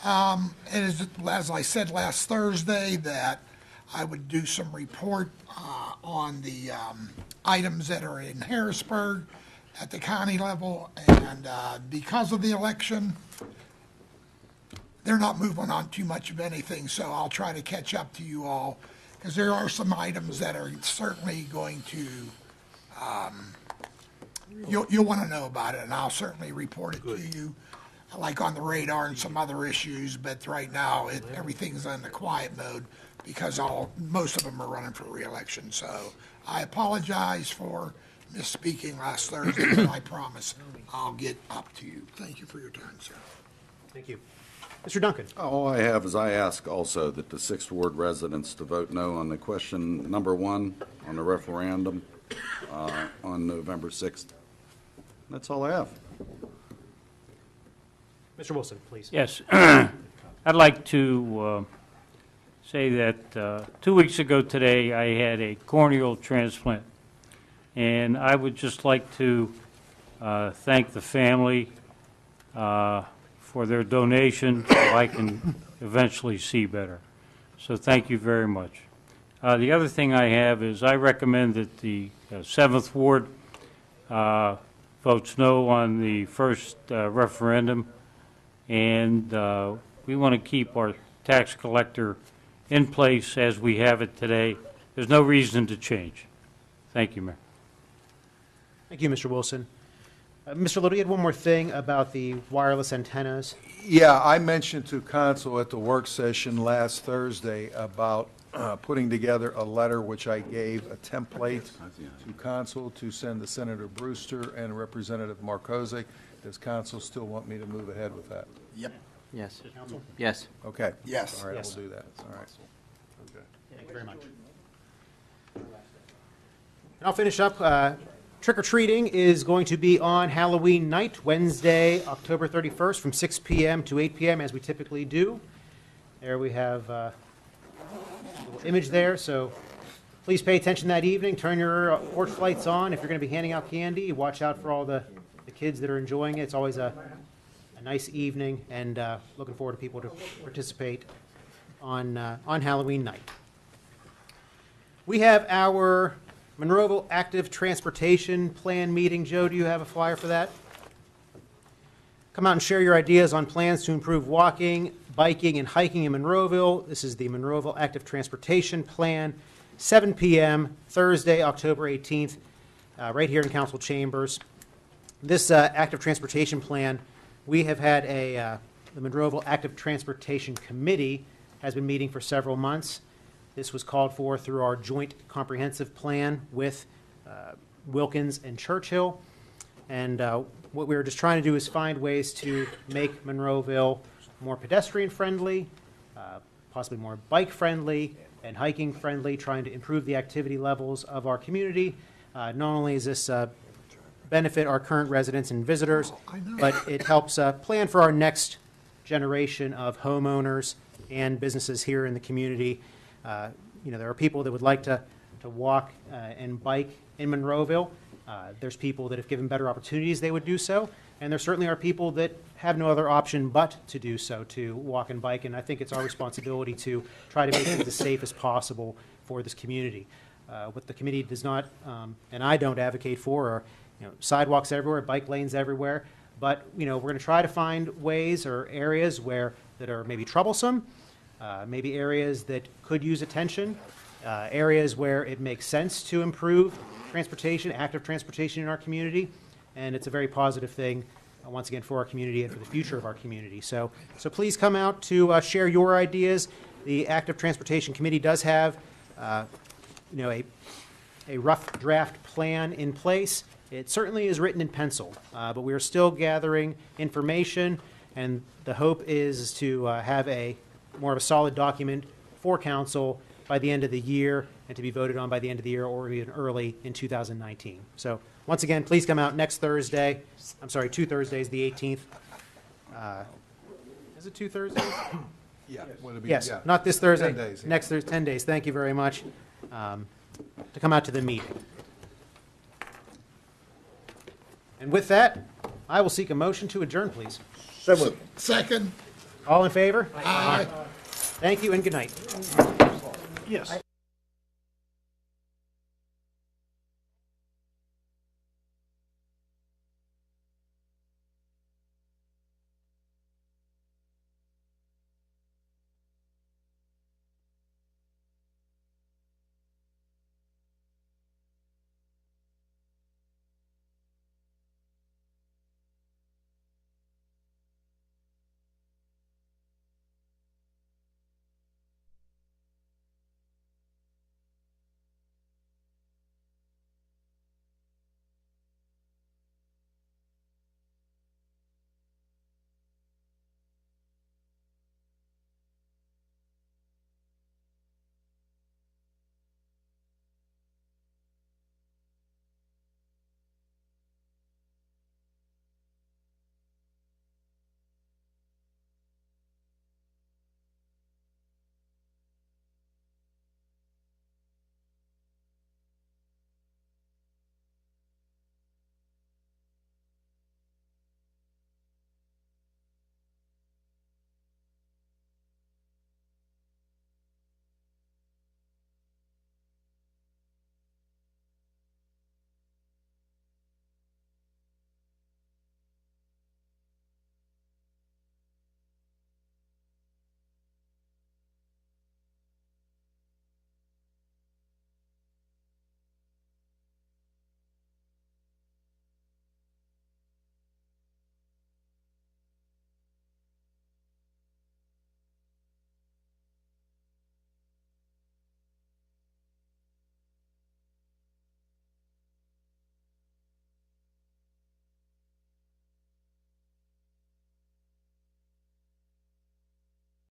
And as I said last Thursday, that I would do some report on the items that are in Harrisburg at the county level, and because of the election, they're not moving on too much of anything, so I'll try to catch up to you all, because there are some items that are certainly going to, you'll want to know about it, and I'll certainly report it to you, like on the radar and some other issues, but right now, everything's in the quiet mode, because most of them are running for re-election, so I apologize for misspeaking last Thursday, but I promise I'll get up to you. Thank you for your time, sir. Thank you. Mr. Duncan? All I have is I ask also that the Sixth Ward residents to vote no on the question number 1 on the referendum on November 6th. That's all I have. Mr. Wilson, please. Yes. I'd like to say that 2 weeks ago today, I had a corneal transplant. And I would just like to thank the family for their donation so I can eventually see better. So thank you very much. The other thing I have is I recommend that the 7th Ward votes no on the first referendum. And we want to keep our tax collector in place as we have it today. There's no reason to change. Thank you, Mayor. Thank you, Mr. Wilson. Mr. Little, you had one more thing about the wireless antennas. Yeah, I mentioned to council at the work session last Thursday about putting together a letter which I gave a template to council to send to Senator Brewster and Representative Marcosi. Does council still want me to move ahead with that? Yep. Yes. Council? Yes. Okay. Yes. All right, Yes. we'll do that. All right. Thank you very much. And I'll finish up. Trick-or-treating is going to be on Halloween night, Wednesday, October 31st, from 6 p.m. to 8 p.m., as we typically do. There we have a little image there, so please pay attention that evening. Turn your porch lights on. If you're going to be handing out candy, watch out for all the kids that are enjoying it. It's always a nice evening, and looking forward to people to participate on Halloween night. We have our Monroeville Active Transportation Plan meeting. Joe, do you have a flyer for that? Come out and share your ideas on plans to improve walking, biking, and hiking in Monroeville. This is the Monroeville Active Transportation Plan, 7 p.m., Thursday, October 18th, right here in Council Chambers. This Active Transportation Plan, we have had the Monroeville Active Transportation Committee has been meeting for several months. This was called for through our joint comprehensive plan with Wilkins and Churchill. And what we were just trying to do is find ways to make Monroeville more pedestrian-friendly, possibly more bike-friendly and hiking-friendly, trying to improve the activity levels of our community. Not only is this benefit our current residents and visitors, but it helps plan for our next generation of homeowners and businesses here in the community. there are people that would like to walk and bike in Monroeville. There's people that if given better opportunities, they would do so. And there certainly are people that have no other option but to do so, to walk and bike. And I think it's our responsibility to try to make it as safe as possible for this community. What the committee does not, and I don't advocate for, are sidewalks everywhere, bike lanes everywhere. But we're going to try to find ways or areas that are maybe troublesome, maybe areas that could use attention, areas where it makes sense to improve transportation, active transportation in our community, and it's a very positive thing, once again, for our community and for the future of our community. So please come out to share your ideas. The Active Transportation Committee does have, a rough draft plan in place. It certainly is written in pencil, but we are still gathering information, and the hope is to have more of a solid document for council by the end of the year and to be voted on by the end of the year or even early in 2019. So once again, please come out next Thursday. I'm sorry, 2 Thursdays, the 18th. Is it 2 Thursdays? Yeah. Yes, not this Thursday. 10 days, yeah. Next Thursday, 10 days. Thank you very much to come out to the meeting. And with that, I will seek a motion to adjourn, please. So moved. Second. All in favor? Aye. Thank you and good night. Yes.